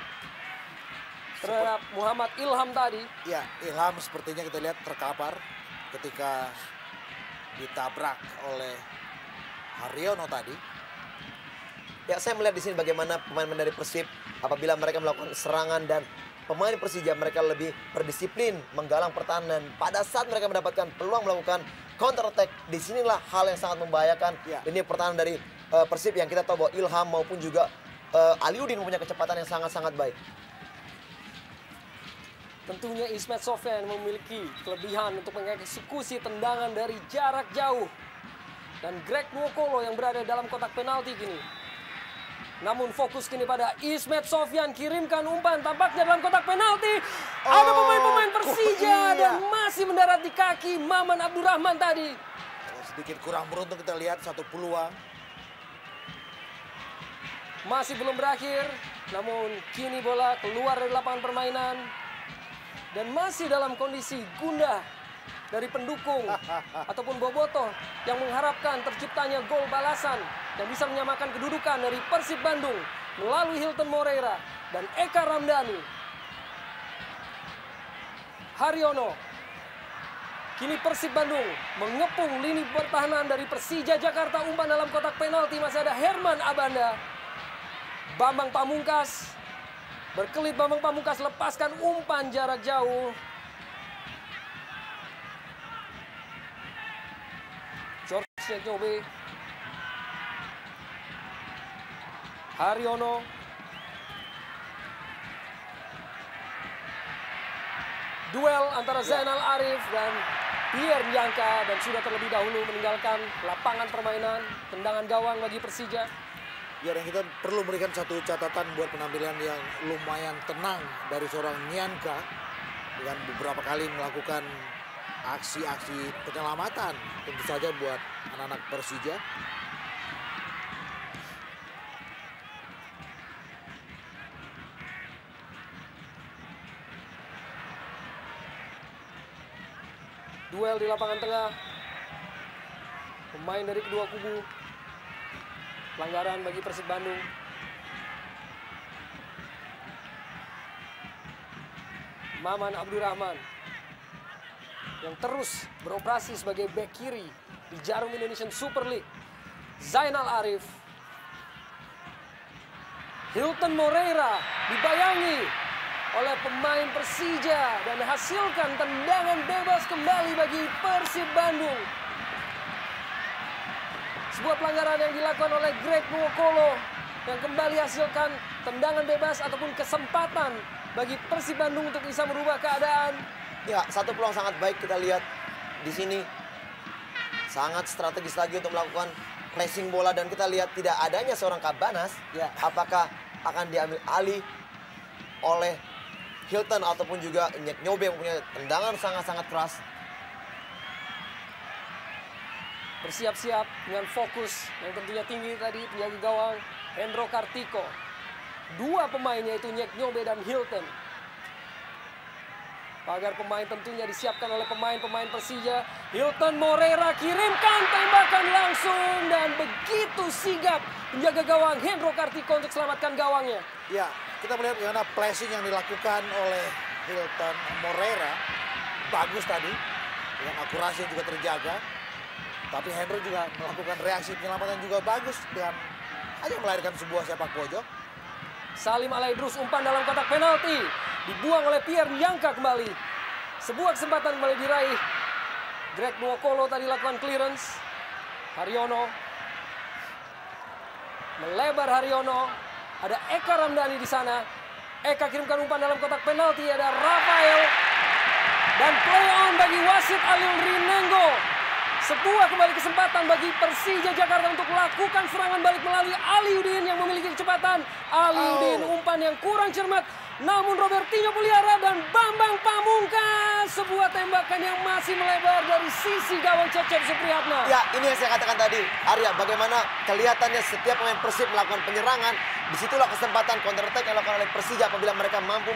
terhadap Muhammad Ilham tadi. Ya, Ilham sepertinya kita lihat terkapar ketika ditabrak oleh Haryono tadi. Ya, saya melihat di sini bagaimana pemain-pemain dari Persib apabila mereka melakukan serangan dan pemain Persija mereka lebih berdisiplin menggalang pertahanan. Pada saat mereka mendapatkan peluang melakukan counter attack, disinilah hal yang sangat membahayakan. Ya. Ini pertahanan dari Persib yang kita tahu bahwa Ilham maupun juga Aliudin mempunyai kecepatan yang sangat-sangat baik. Tentunya Ismet Sofyan memiliki kelebihan untuk mengeksekusi tendangan dari jarak jauh. Dan Greg Nwokolo yang berada dalam kotak penalti kini. Namun fokus kini pada Ismet Sofyan, kirimkan umpan tampaknya dalam kotak penalti. Ada pemain-pemain Persija dan masih mendarat di kaki Maman Abdurrahman tadi. Sedikit kurang beruntung kita lihat satu peluang. Masih belum berakhir, namun kini bola keluar dari lapangan permainan. Dan masih dalam kondisi gundah dari pendukung ataupun bobotoh yang mengharapkan terciptanya gol balasan yang bisa menyamakan kedudukan dari Persib Bandung melalui Hilton Moreira dan Eka Ramdhani. Haryono. Kini Persib Bandung mengepung lini pertahanan dari Persija Jakarta. Umpan dalam kotak penalti masih ada Herman Abanda. Bambang Pamungkas. Berkelit Bambang Pamungkas lepaskan umpan jarak jauh. George Nyeknyobe. Haryono. Duel antara Zainal Arif dan Pierre Nyangka dan sudah terlebih dahulu meninggalkan lapangan permainan. Tendangan gawang bagi Persija. Ya, dan kita perlu memberikan satu catatan buat penampilan yang lumayan tenang dari seorang Nyanka dengan beberapa kali melakukan aksi-aksi penyelamatan tentu saja buat anak-anak Persija. Duel di lapangan tengah. Pemain dari kedua kubu. Pelanggaran bagi Persib Bandung. Maman Abdurrahman yang terus beroperasi sebagai bek kiri di Jarum Indonesian Super League. Zainal Arif. Hilton Moreira dibayangi oleh pemain Persija dan hasilkan tendangan bebas kembali bagi Persib Bandung. Sebuah pelanggaran yang dilakukan oleh Greg Nwokolo yang kembali hasilkan tendangan bebas ataupun kesempatan bagi Persib Bandung untuk bisa merubah keadaan. Ya, satu peluang sangat baik kita lihat di sini. Sangat strategis lagi untuk melakukan pressing bola dan kita lihat tidak adanya seorang Cabanas. Ya, apakah akan diambil alih oleh Hilton ataupun juga Nyek Nyobe yang punya tendangan sangat-sangat keras. Bersiap-siap dengan fokus yang tentunya tinggi tadi penjaga gawang Hendro Kartiko. Dua pemainnya itu Nyek Nyobe dan Hilton. Pagar pemain tentunya disiapkan oleh pemain-pemain Persija. Hilton Moreira kirimkan tembakan langsung dan begitu sigap penjaga gawang Hendro Kartiko untuk selamatkan gawangnya. Ya, kita melihat bagaimana pressing yang dilakukan oleh Hilton Moreira. Bagus tadi, dengan akurasi yang juga terjaga. Tapi Hendro juga melakukan reaksi penyelamatan juga bagus dengan hanya melahirkan sebuah sepak pojok. Salim Alaidrus umpan dalam kotak penalti. Dibuang oleh Pierre Nyangka kembali. Sebuah kesempatan kembali diraih. Greg Nwokolo tadi lakukan clearance. Haryono. Melebar Haryono. Ada Eka Ramdhani di sana. Eka kirimkan umpan dalam kotak penalti. Ada Rafael. Dan play on bagi wasit Alil Rinengo. Sebuah kembali kesempatan bagi Persija Jakarta untuk melakukan serangan balik melalui Aliudin yang memiliki kecepatan. Aliudin umpan yang kurang cermat. Namun Robertinho pelihara dan Bambang Pamungkas. Sebuah tembakan yang masih melebar dari sisi gawang Cecep Supriyatna. Ya, ini yang saya katakan tadi. Arya, bagaimana kelihatannya setiap pemain Persib melakukan penyerangan. Disitulah kesempatan counter attack yang dilakukan oleh Persija apabila mereka mampu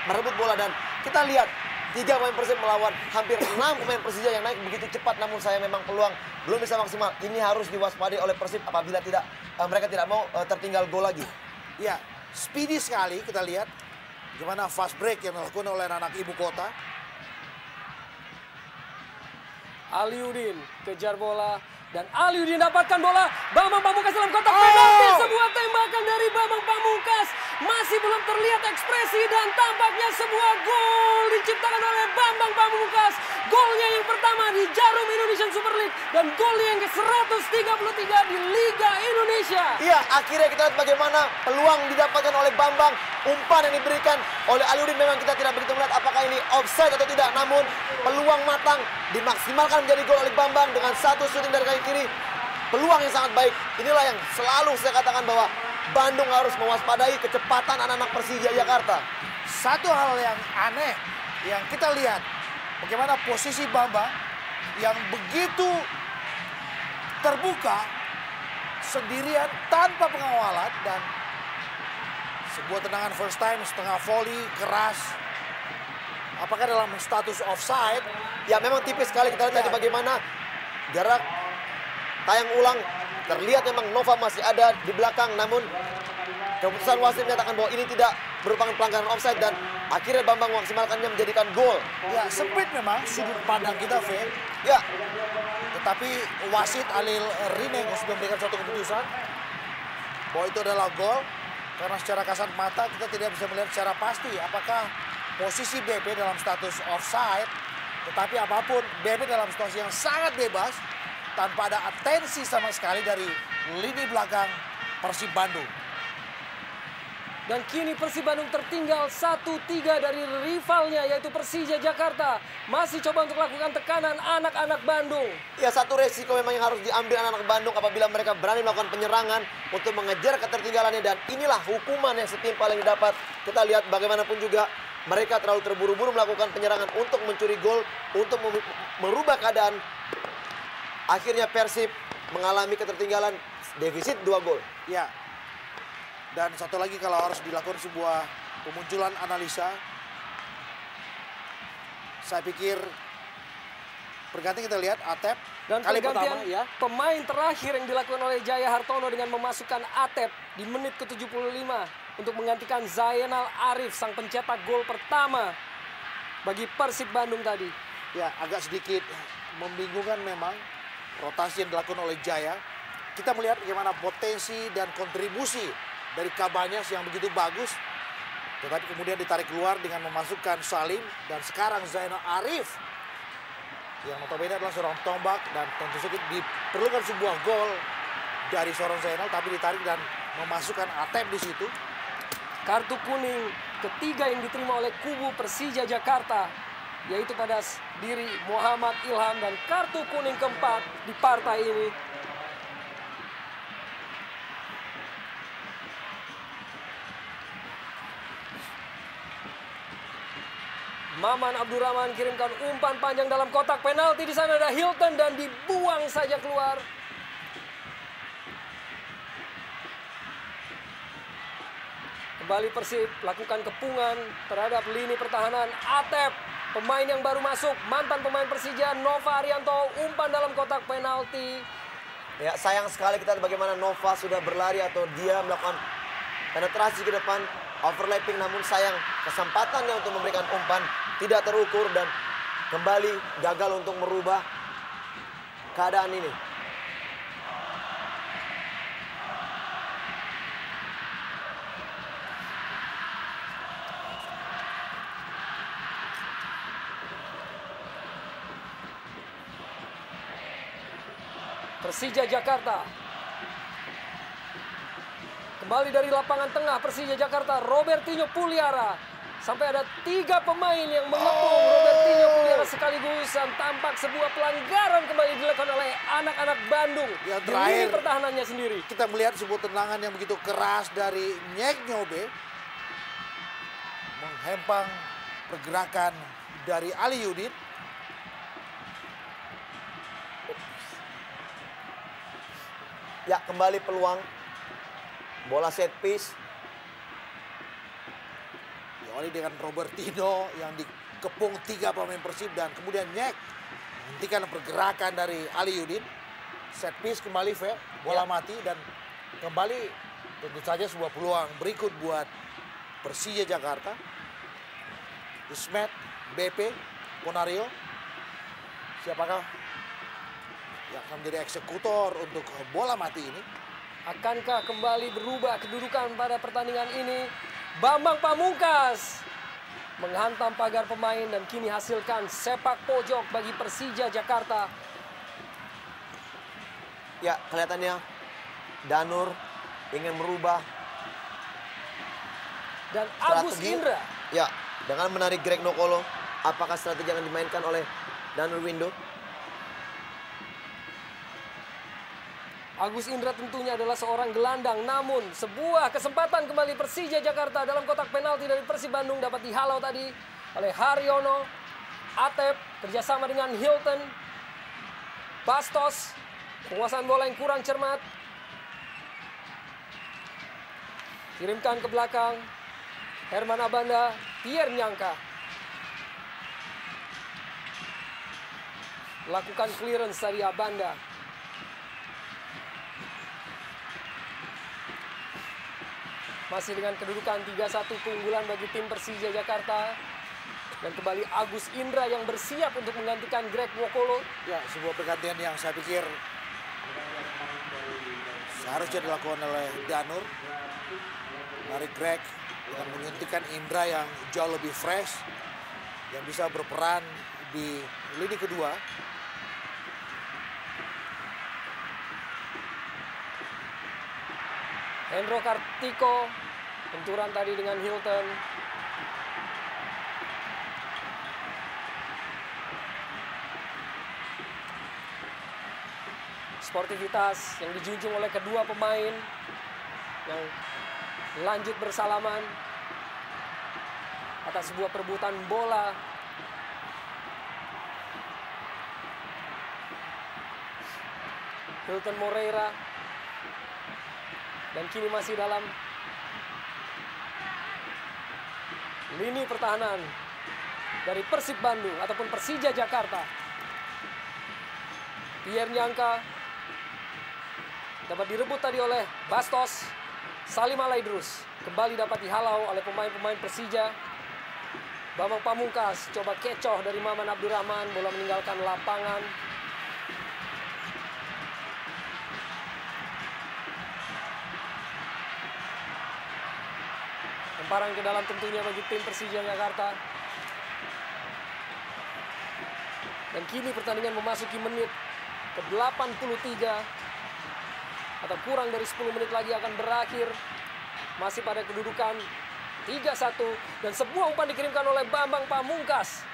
merebut bola. Dan kita lihat 3 pemain Persib melawan hampir 6 pemain Persija yang naik begitu cepat. Namun saya memang peluang belum bisa maksimal. Ini harus diwaspadai oleh Persib apabila mereka tidak mau tertinggal gol lagi. Ya, speedy sekali kita lihat. Gimana fast break yang dilakukan oleh anak ibu kota. Aliudin kejar bola. Dan Aliudin dapatkan bola. Bambang Pamungkas dalam kotak penalti. Sebuah tembakan dari Bambang Pamungkas. Masih belum terlihat ekspresi dan tampaknya sebuah gol diciptakan oleh Bambang Pamungkas. Golnya yang pertama di Jarum Indonesian Super League. Dan golnya yang ke-133 di Liga Indonesia. Iya, akhirnya kita lihat bagaimana peluang didapatkan oleh Bambang. Umpan yang diberikan oleh Aliudin memang kita tidak begitu melihat apakah ini offside atau tidak. Namun peluang matang dimaksimalkan menjadi gol oleh Bambang dengan satu shooting dari kaki kiri. Peluang yang sangat baik. Inilah yang selalu saya katakan bahwa Bandung harus mewaspadai kecepatan anak-anak Persija Jakarta. Satu hal yang aneh yang kita lihat. Bagaimana posisi Bambang yang begitu terbuka sendirian tanpa pengawalan. Dan sebuah tendangan first time setengah volley keras. Apakah dalam status offside? Ya memang tipis sekali kita lihat tadi bagaimana jarak tayang ulang terlihat memang Nova masih ada di belakang, namun keputusan wasit menyatakan bahwa ini tidak merupakan pelanggaran offside dan akhirnya Bambang memaksimalkannya menjadikan gol. Ya sempit memang sudut pandang kita, Fe. Ya, tetapi wasit Alil Rinengo sudah memberikan suatu keputusan bahwa itu adalah gol karena secara kasat mata kita tidak bisa melihat secara pasti apakah posisi BP dalam status offside. Tetapi apapun, BP dalam situasi yang sangat bebas tanpa ada atensi sama sekali dari lini belakang Persib Bandung. Dan kini Persib Bandung tertinggal 1-3 dari rivalnya yaitu Persija Jakarta. Masih coba untuk lakukan tekanan anak-anak Bandung. Ya satu resiko memang yang harus diambil anak-anak Bandung apabila mereka berani melakukan penyerangan untuk mengejar ketertinggalannya. Dan inilah hukuman yang setimpal yang didapat. Kita lihat bagaimanapun juga mereka terlalu terburu-buru melakukan penyerangan untuk mencuri gol, untuk merubah keadaan. Akhirnya Persib mengalami ketertinggalan defisit 2 gol. Ya. Dan satu lagi kalau harus dilakukan sebuah pemunculan analisa. Saya pikir pergantian kita lihat Atep. Dan kali pergantian pertama ya. pemain terakhir yang dilakukan oleh Jaya Hartono dengan memasukkan Atep di menit ke-75 untuk menggantikan Zainal Arif sang pencetak gol pertama bagi Persib Bandung tadi. Ya agak sedikit membingungkan memang rotasi yang dilakukan oleh Jaya. Kita melihat bagaimana potensi dan kontribusi dari Cabanas yang begitu bagus. Tetapi kemudian ditarik keluar dengan memasukkan Salim. Dan sekarang Zainal Arif yang notabene adalah seorang tombak. Dan tentu saja diperlukan sebuah gol dari seorang Zainal. Tapi ditarik dan memasukkan Atep di situ. Kartu kuning ketiga yang diterima oleh kubu Persija Jakarta, yaitu pada diri Muhammad Ilham, dan kartu kuning keempat di partai ini. Maman Abdurrahman kirimkan umpan panjang dalam kotak penalti. Di sana ada Hilton dan dibuang saja keluar. Kembali Persib lakukan kepungan terhadap lini pertahanan. Atep, pemain yang baru masuk, mantan pemain Persija, Nova Arianto, umpan dalam kotak penalti. Ya, sayang sekali kita bagaimana Nova sudah berlari atau dia melakukan penetrasi ke depan, overlapping, namun sayang kesempatannya untuk memberikan umpan tidak terukur dan kembali gagal untuk merubah keadaan ini. Persija Jakarta. Kembali dari lapangan tengah Persija Jakarta, Robertinho Puliara. Sampai ada 3 pemain yang mengepung Robertinho Puliara sekaligus. Dan tampak sebuah pelanggaran kembali dilakukan oleh anak-anak Bandung. Yang Di terakhir, lini pertahanannya sendiri. kita melihat sebuah tendangan yang begitu keras dari Nyek Nyobe. Menghempang pergerakan dari Ali Yudin. Ya, kembali peluang. Bola set piece. Diawali dengan Robertinho yang dikepung 3 pemain Persib. Dan kemudian Nyek menghentikan pergerakan dari Ali Yudin. Set piece kembali bola mati. Dan kembali tentu saja sebuah peluang berikut buat Persija Jakarta. Ismet, BP, Ponario. Siapakah yang akan menjadi eksekutor untuk bola mati ini? Akankah kembali berubah kedudukan pada pertandingan ini? Bambang Pamungkas menghantam pagar pemain dan kini hasilkan sepak pojok bagi Persija Jakarta. Ya, kelihatannya Danur ingin merubah Dan Agus strategi. Indra. Ya, dengan menarik Greg Nokolo. Apakah strategi yang dimainkan oleh Danur Window? Agus Indra tentunya adalah seorang gelandang, namun sebuah kesempatan kembali Persija Jakarta dalam kotak penalti dari Persib Bandung dapat dihalau tadi oleh Haryono. Atep kerjasama dengan Hilton. Bastos, penguasaan bola yang kurang cermat. Kirimkan ke belakang. Herman Abanda, Pierre Nyangka. Lakukan clearance dari Abanda. Masih dengan kedudukan 3-1 keunggulan bagi tim Persija Jakarta. Dan kembali Agus Indra yang bersiap untuk menggantikan Greg Nwokolo. Ya, sebuah pergantian yang saya pikir seharusnya dilakukan oleh Danur. Dari Greg dengan menyuntikkan Indra yang jauh lebih fresh. Yang bisa berperan di lini kedua. Hendro Kartiko, benturan tadi dengan Hilton. Sportivitas yang dijunjung oleh kedua pemain yang lanjut bersalaman atas sebuah perebutan bola. Hilton Moreira. Dan kini masih dalam lini pertahanan dari Persib Bandung ataupun Persija Jakarta. Pierre Nyangka dapat direbut tadi oleh Bastos. Salim Alaidrus kembali dapat dihalau oleh pemain-pemain Persija. Bambang Pamungkas coba kecoh dari Maman Abdurrahman, bola meninggalkan lapangan. Lemparan ke dalam tentunya bagi tim Persija Jakarta. Dan kini pertandingan memasuki menit ke-83. Atau kurang dari 10 menit lagi akan berakhir. Masih pada kedudukan 3-1. Dan sebuah umpan dikirimkan oleh Bambang Pamungkas.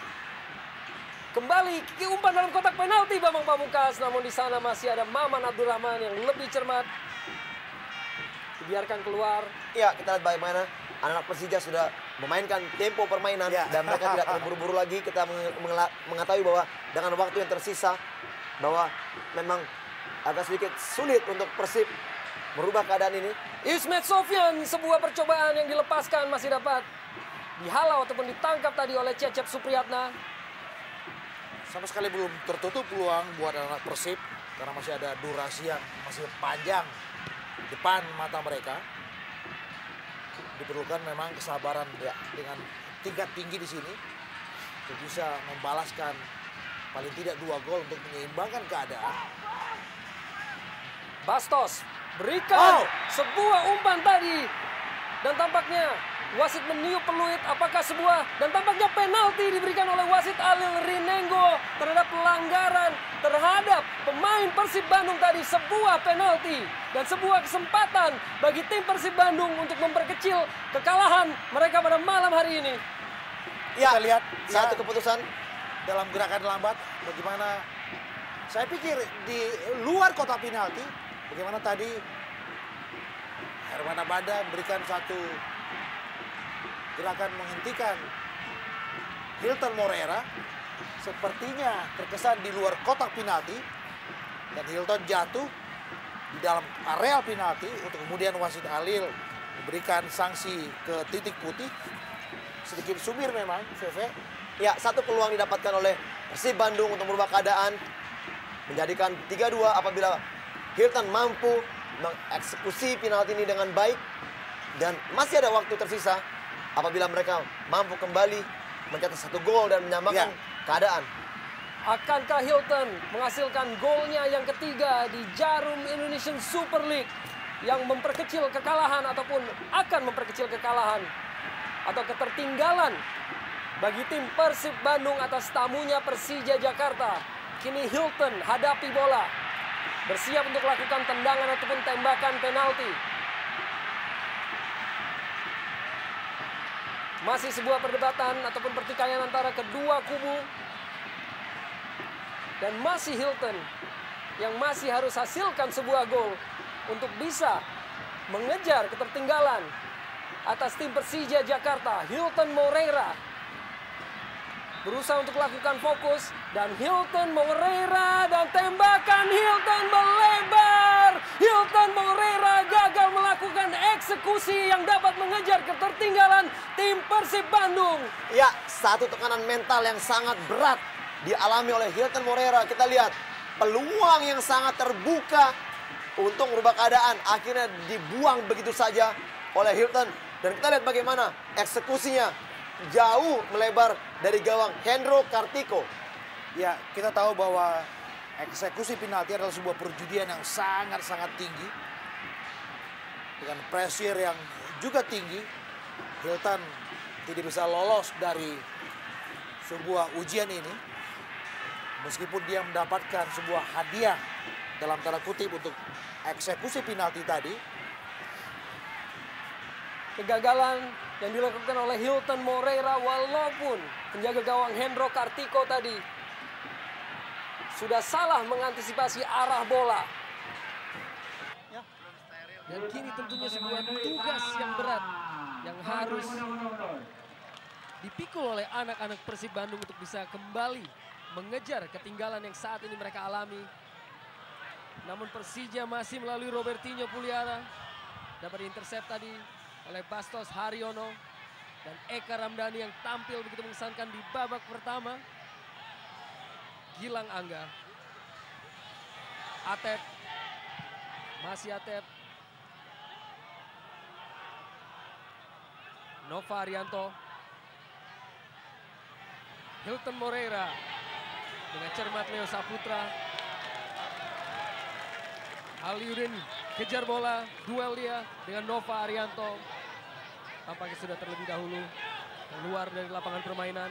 Kembali umpan dalam kotak penalti Bambang Pamungkas. Namun di sana masih ada Maman Abdurrahman yang lebih cermat. Dibiarkan keluar. Ya, kita lihat bagaimana anak Persija sudah memainkan tempo permainan. Dan mereka tidak terburu-buru lagi. Kita mengetahui bahwa dengan waktu yang tersisa, bahwa memang agak sedikit sulit untuk Persib merubah keadaan ini. Ismet Sofyan, sebuah percobaan yang dilepaskan masih dapat dihalau ataupun ditangkap tadi oleh Cecep Supriyatna. Sama sekali belum tertutup peluang buat anak Persib karena masih ada durasi yang masih panjang depan mata mereka. Diperlukan memang kesabaran ya, dengan tingkat tinggi di sini untuk bisa membalaskan paling tidak 2 gol untuk menyeimbangkan keadaan. Bastos berikan sebuah umpan tadi dan tampaknya wasit meniup peluit. Apakah sebuah dan tampaknya penalti diberikan oleh wasit Alil Rinengo terhadap pelanggaran terhadap pemain Persib Bandung tadi. Sebuah penalti dan sebuah kesempatan bagi tim Persib Bandung untuk memperkecil kekalahan mereka pada malam hari ini. Ya, Kita lihat satu keputusan dalam gerakan lambat bagaimana saya pikir di luar kotak penalti bagaimana tadi Herman Abada memberikan satu gerakan menghentikan Hilton Moreira sepertinya terkesan di luar kotak penalti dan Hilton jatuh di dalam area penalti untuk kemudian wasit Alil memberikan sanksi ke titik putih. Sedikit sumir memang, VV. Ya, satu peluang didapatkan oleh Persib Bandung untuk merubah keadaan. Menjadikan 3-2 apabila Hilton mampu mengeksekusi penalti ini dengan baik. Dan masih ada waktu tersisa apabila mereka mampu kembali mencetak 1 gol dan menyamakan keadaan. Akankah Hilton menghasilkan golnya yang ketiga di Jarum Indonesian Super League yang memperkecil kekalahan ataupun akan memperkecil kekalahan atau ketertinggalan bagi tim Persib Bandung atas tamunya Persija Jakarta? Kini Hilton hadapi bola, bersiap untuk melakukan tendangan ataupun tembakan penalti. Masih sebuah perdebatan ataupun pertikaian antara kedua kubu. Dan masih Hilton yang masih harus hasilkan sebuah gol untuk bisa mengejar ketertinggalan atas tim Persija Jakarta. Hilton Moreira berusaha untuk melakukan fokus dan Hilton Moreira dan tembakan Hilton melebar. Hilton Moreira gagal melakukan eksekusi yang dapat mengejar ketertinggalan tim Persib Bandung. Ya, satu tekanan mental yang sangat berat dialami oleh Hilton Moreira. Kita lihat peluang yang sangat terbuka untuk merubah keadaan akhirnya dibuang begitu saja oleh Hilton. Dan kita lihat bagaimana eksekusinya jauh melebar dari gawang Hendro Kartiko. Ya, kita tahu bahwa eksekusi penalti adalah sebuah perjudian yang sangat-sangat tinggi. Dengan pressure yang juga tinggi, Hilton tidak bisa lolos dari sebuah ujian ini. Meskipun dia mendapatkan sebuah hadiah dalam tanda kutip untuk eksekusi penalti tadi. Kegagalan yang dilakukan oleh Hilton Moreira walaupun penjaga gawang Hendro Kartiko tadi sudah salah mengantisipasi arah bola. Dan kini tentunya sebuah tugas yang berat yang harus dipikul oleh anak-anak Persib Bandung untuk bisa kembali mengejar ketinggalan yang saat ini mereka alami. Namun Persija masih melalui Robertinho Puliara dapat diintercept tadi oleh Bastos Haryono dan Eka Ramdhani yang tampil begitu mengesankan di babak pertama. Gilang Angga, Atep, masih Atep, Nova Arianto, Hilton Moreira dengan cermat Leo Saputra. Aliudin kejar bola, duel dia dengan Nova Arianto. tampaknya sudah terlebih dahulu keluar dari lapangan permainan.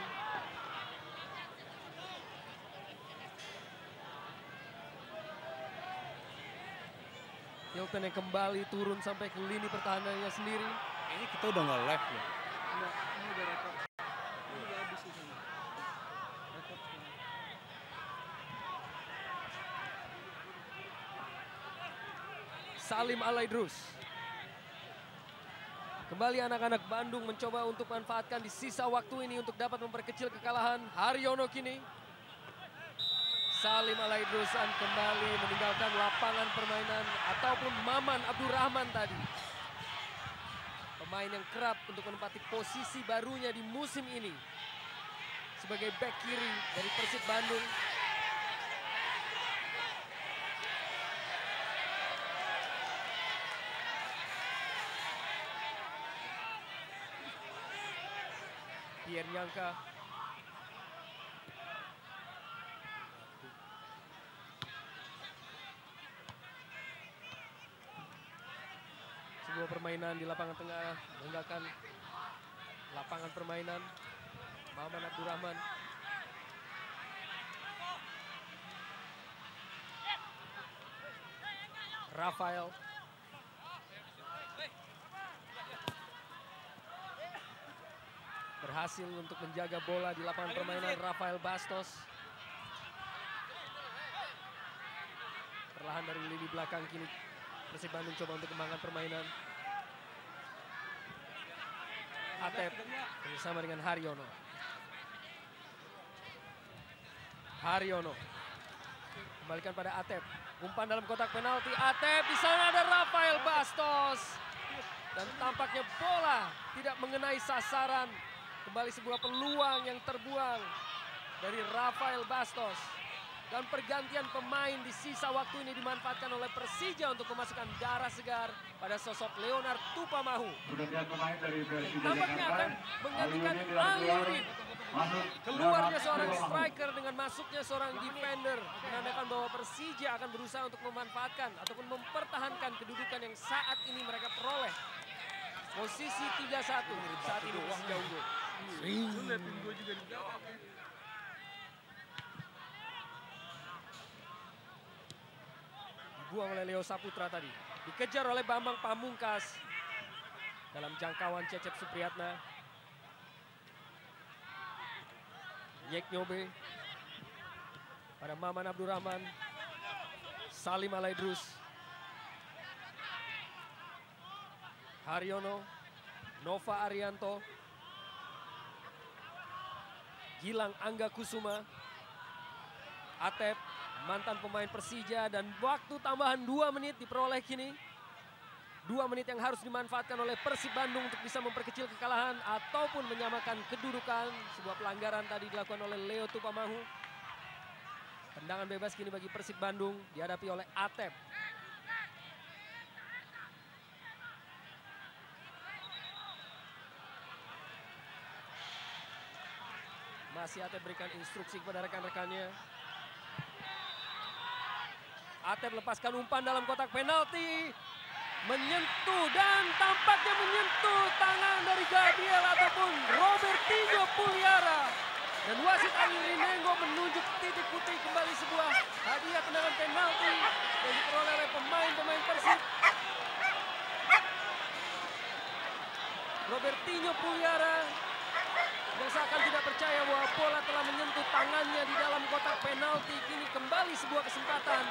Hilton yang kembali turun sampai ke lini pertahanannya sendiri. Kayaknya kita udah nggak live ya. Enggak, ini udah rekod. Ini udah habis itu. Rekod semua. Salim Alaidrus. Kembali anak-anak Bandung mencoba untuk manfaatkan di sisa waktu ini untuk dapat memperkecil kekalahan. Haryono kini. Salim Alaidrus kembali meninggalkan lapangan permainan ataupun Maman Abdurrahman tadi. Pemain yang kerap untuk menempati posisi barunya di musim ini. Sebagai bek kiri dari Persib Bandung. Pierre Nyangka. Sebuah permainan di lapangan tengah meninggalkan lapangan permainan. Maman Abdurrahman. Rafael. Berhasil untuk menjaga bola di lapangan permainan Rafael Bastos. Perlahan dari lini belakang kini Persib Bandung coba untuk kembangkan permainan. Atep bersama dengan Haryono. Haryono kembalikan pada Atep. Umpan dalam kotak penalti. Atep, di sana ada Rafael Bastos. Dan tampaknya bola tidak mengenai sasaran. Kembali sebuah peluang yang terbuang dari Rafael Bastos. Dan pergantian pemain di sisa waktu ini dimanfaatkan oleh Persija untuk memasukkan darah segar pada sosok Leonard Tupamahu. Pergantian pemain dari Persija Tampaknya Jakarta. akan menggantikan Aliurin. Keluarnya seorang striker dengan masuknya seorang defender. Menandakan bahwa Persija akan berusaha untuk memanfaatkan ataupun mempertahankan kedudukan yang saat ini mereka peroleh. Posisi 3-1 saat ini Persija unggul. Lu liatin gue juga di belakang. Dibuang oleh Leo Saputra tadi. Dikejar oleh Bambang Pamungkas. Dalam jangkauan Cecep Supriyatna. Nyek Nyobe. Pada Maman Abdurrahman. Salim Alaidrus. Haryono. Nova Arianto. Gilang Angga Kusuma. Atep. Mantan pemain Persija dan waktu tambahan 2 menit diperoleh kini. 2 menit yang harus dimanfaatkan oleh Persib Bandung untuk bisa memperkecil kekalahan ataupun menyamakan kedudukan. Sebuah pelanggaran tadi dilakukan oleh Leo Tupamahu. Tendangan bebas kini bagi Persib Bandung dihadapi oleh Atep. Masih Atep berikan instruksi kepada rekan-rekannya. Atep lepaskan umpan dalam kotak penalti. Menyentuh dan tampaknya menyentuh tangan dari Gabriel ataupun Robertinho Puliara. Dan wasit Ali Rinengo menunjuk titik putih kembali sebuah hadiah tendangan penalti yang diperoleh oleh pemain-pemain Persib. Robertinho Puliara yang seakan tidak percaya bahwa bola telah menyentuh tangannya di dalam kotak penalti. Kini kembali sebuah kesempatan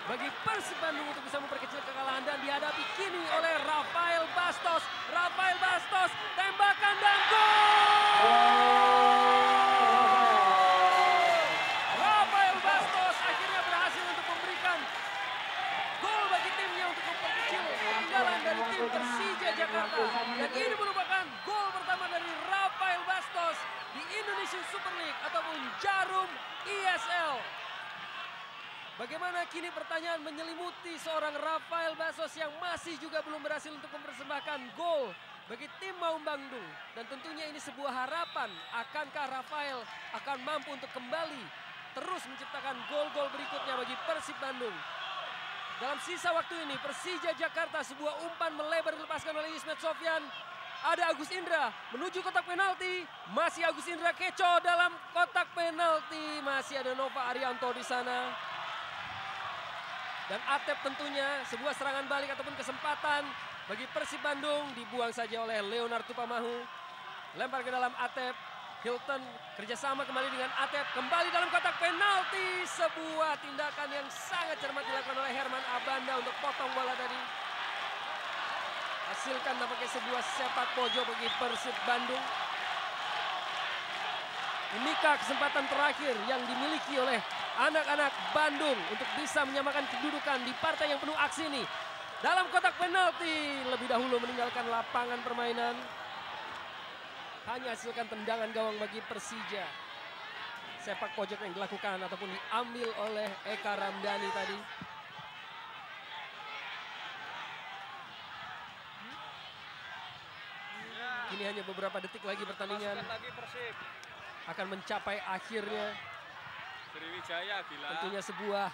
bagi Persib Bandung untuk bisa memperkecil kekalahan dan dihadapi kini oleh Rafael Bastos. Rafael Bastos, tembakan dan gol! Rafael Bastos akhirnya berhasil untuk memberikan gol bagi timnya untuk memperkecil ketinggalan dari tim Persija Jakarta. Dan ini merupakan gol pertama dari Rafael Bastos di Indonesian Super League ataupun Jarum ESL. Bagaimana kini pertanyaan menyelimuti seorang Rafael Bastos yang masih juga belum berhasil untuk mempersembahkan gol bagi tim Maung Bandung. Dan tentunya ini sebuah harapan, akankah Rafael akan mampu untuk kembali terus menciptakan gol-gol berikutnya bagi Persib Bandung. Dalam sisa waktu ini Persija Jakarta sebuah umpan melebar dilepaskan oleh Ismet Sofyan. Ada Agus Indra menuju kotak penalti. Masih Agus Indra keco dalam kotak penalti. Masih ada Nova Arianto di sana. Dan Atep tentunya sebuah serangan balik ataupun kesempatan bagi Persib Bandung dibuang saja oleh Leonard Tupamahu. Lempar ke dalam Atep. Hilton kerjasama kembali dengan Atep. Kembali dalam kotak penalti. Sebuah tindakan yang sangat cermat dilakukan oleh Herman Abanda untuk potong bola tadi. Hasilkan nampaknya sebuah sepak pojok bagi Persib Bandung. Inikah kesempatan terakhir yang dimiliki oleh anak-anak Bandung untuk bisa menyamakan kedudukan di partai yang penuh aksi ini. Dalam kotak penalti lebih dahulu meninggalkan lapangan permainan. Hanya hasilkan tendangan gawang bagi Persija. Sepak pojok yang dilakukan ataupun diambil oleh Eka Ramdhani tadi. Kini hanya beberapa detik lagi pertandingan akan mencapai akhirnya. Sriwijaya gila. Tentunya sebuah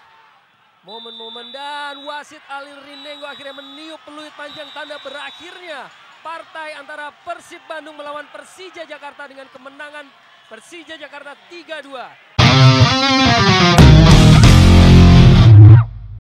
momen-momen dan wasit Alil Rinengo akhirnya meniup peluit panjang tanda berakhirnya partai antara Persib Bandung melawan Persija Jakarta dengan kemenangan Persija Jakarta 3-2.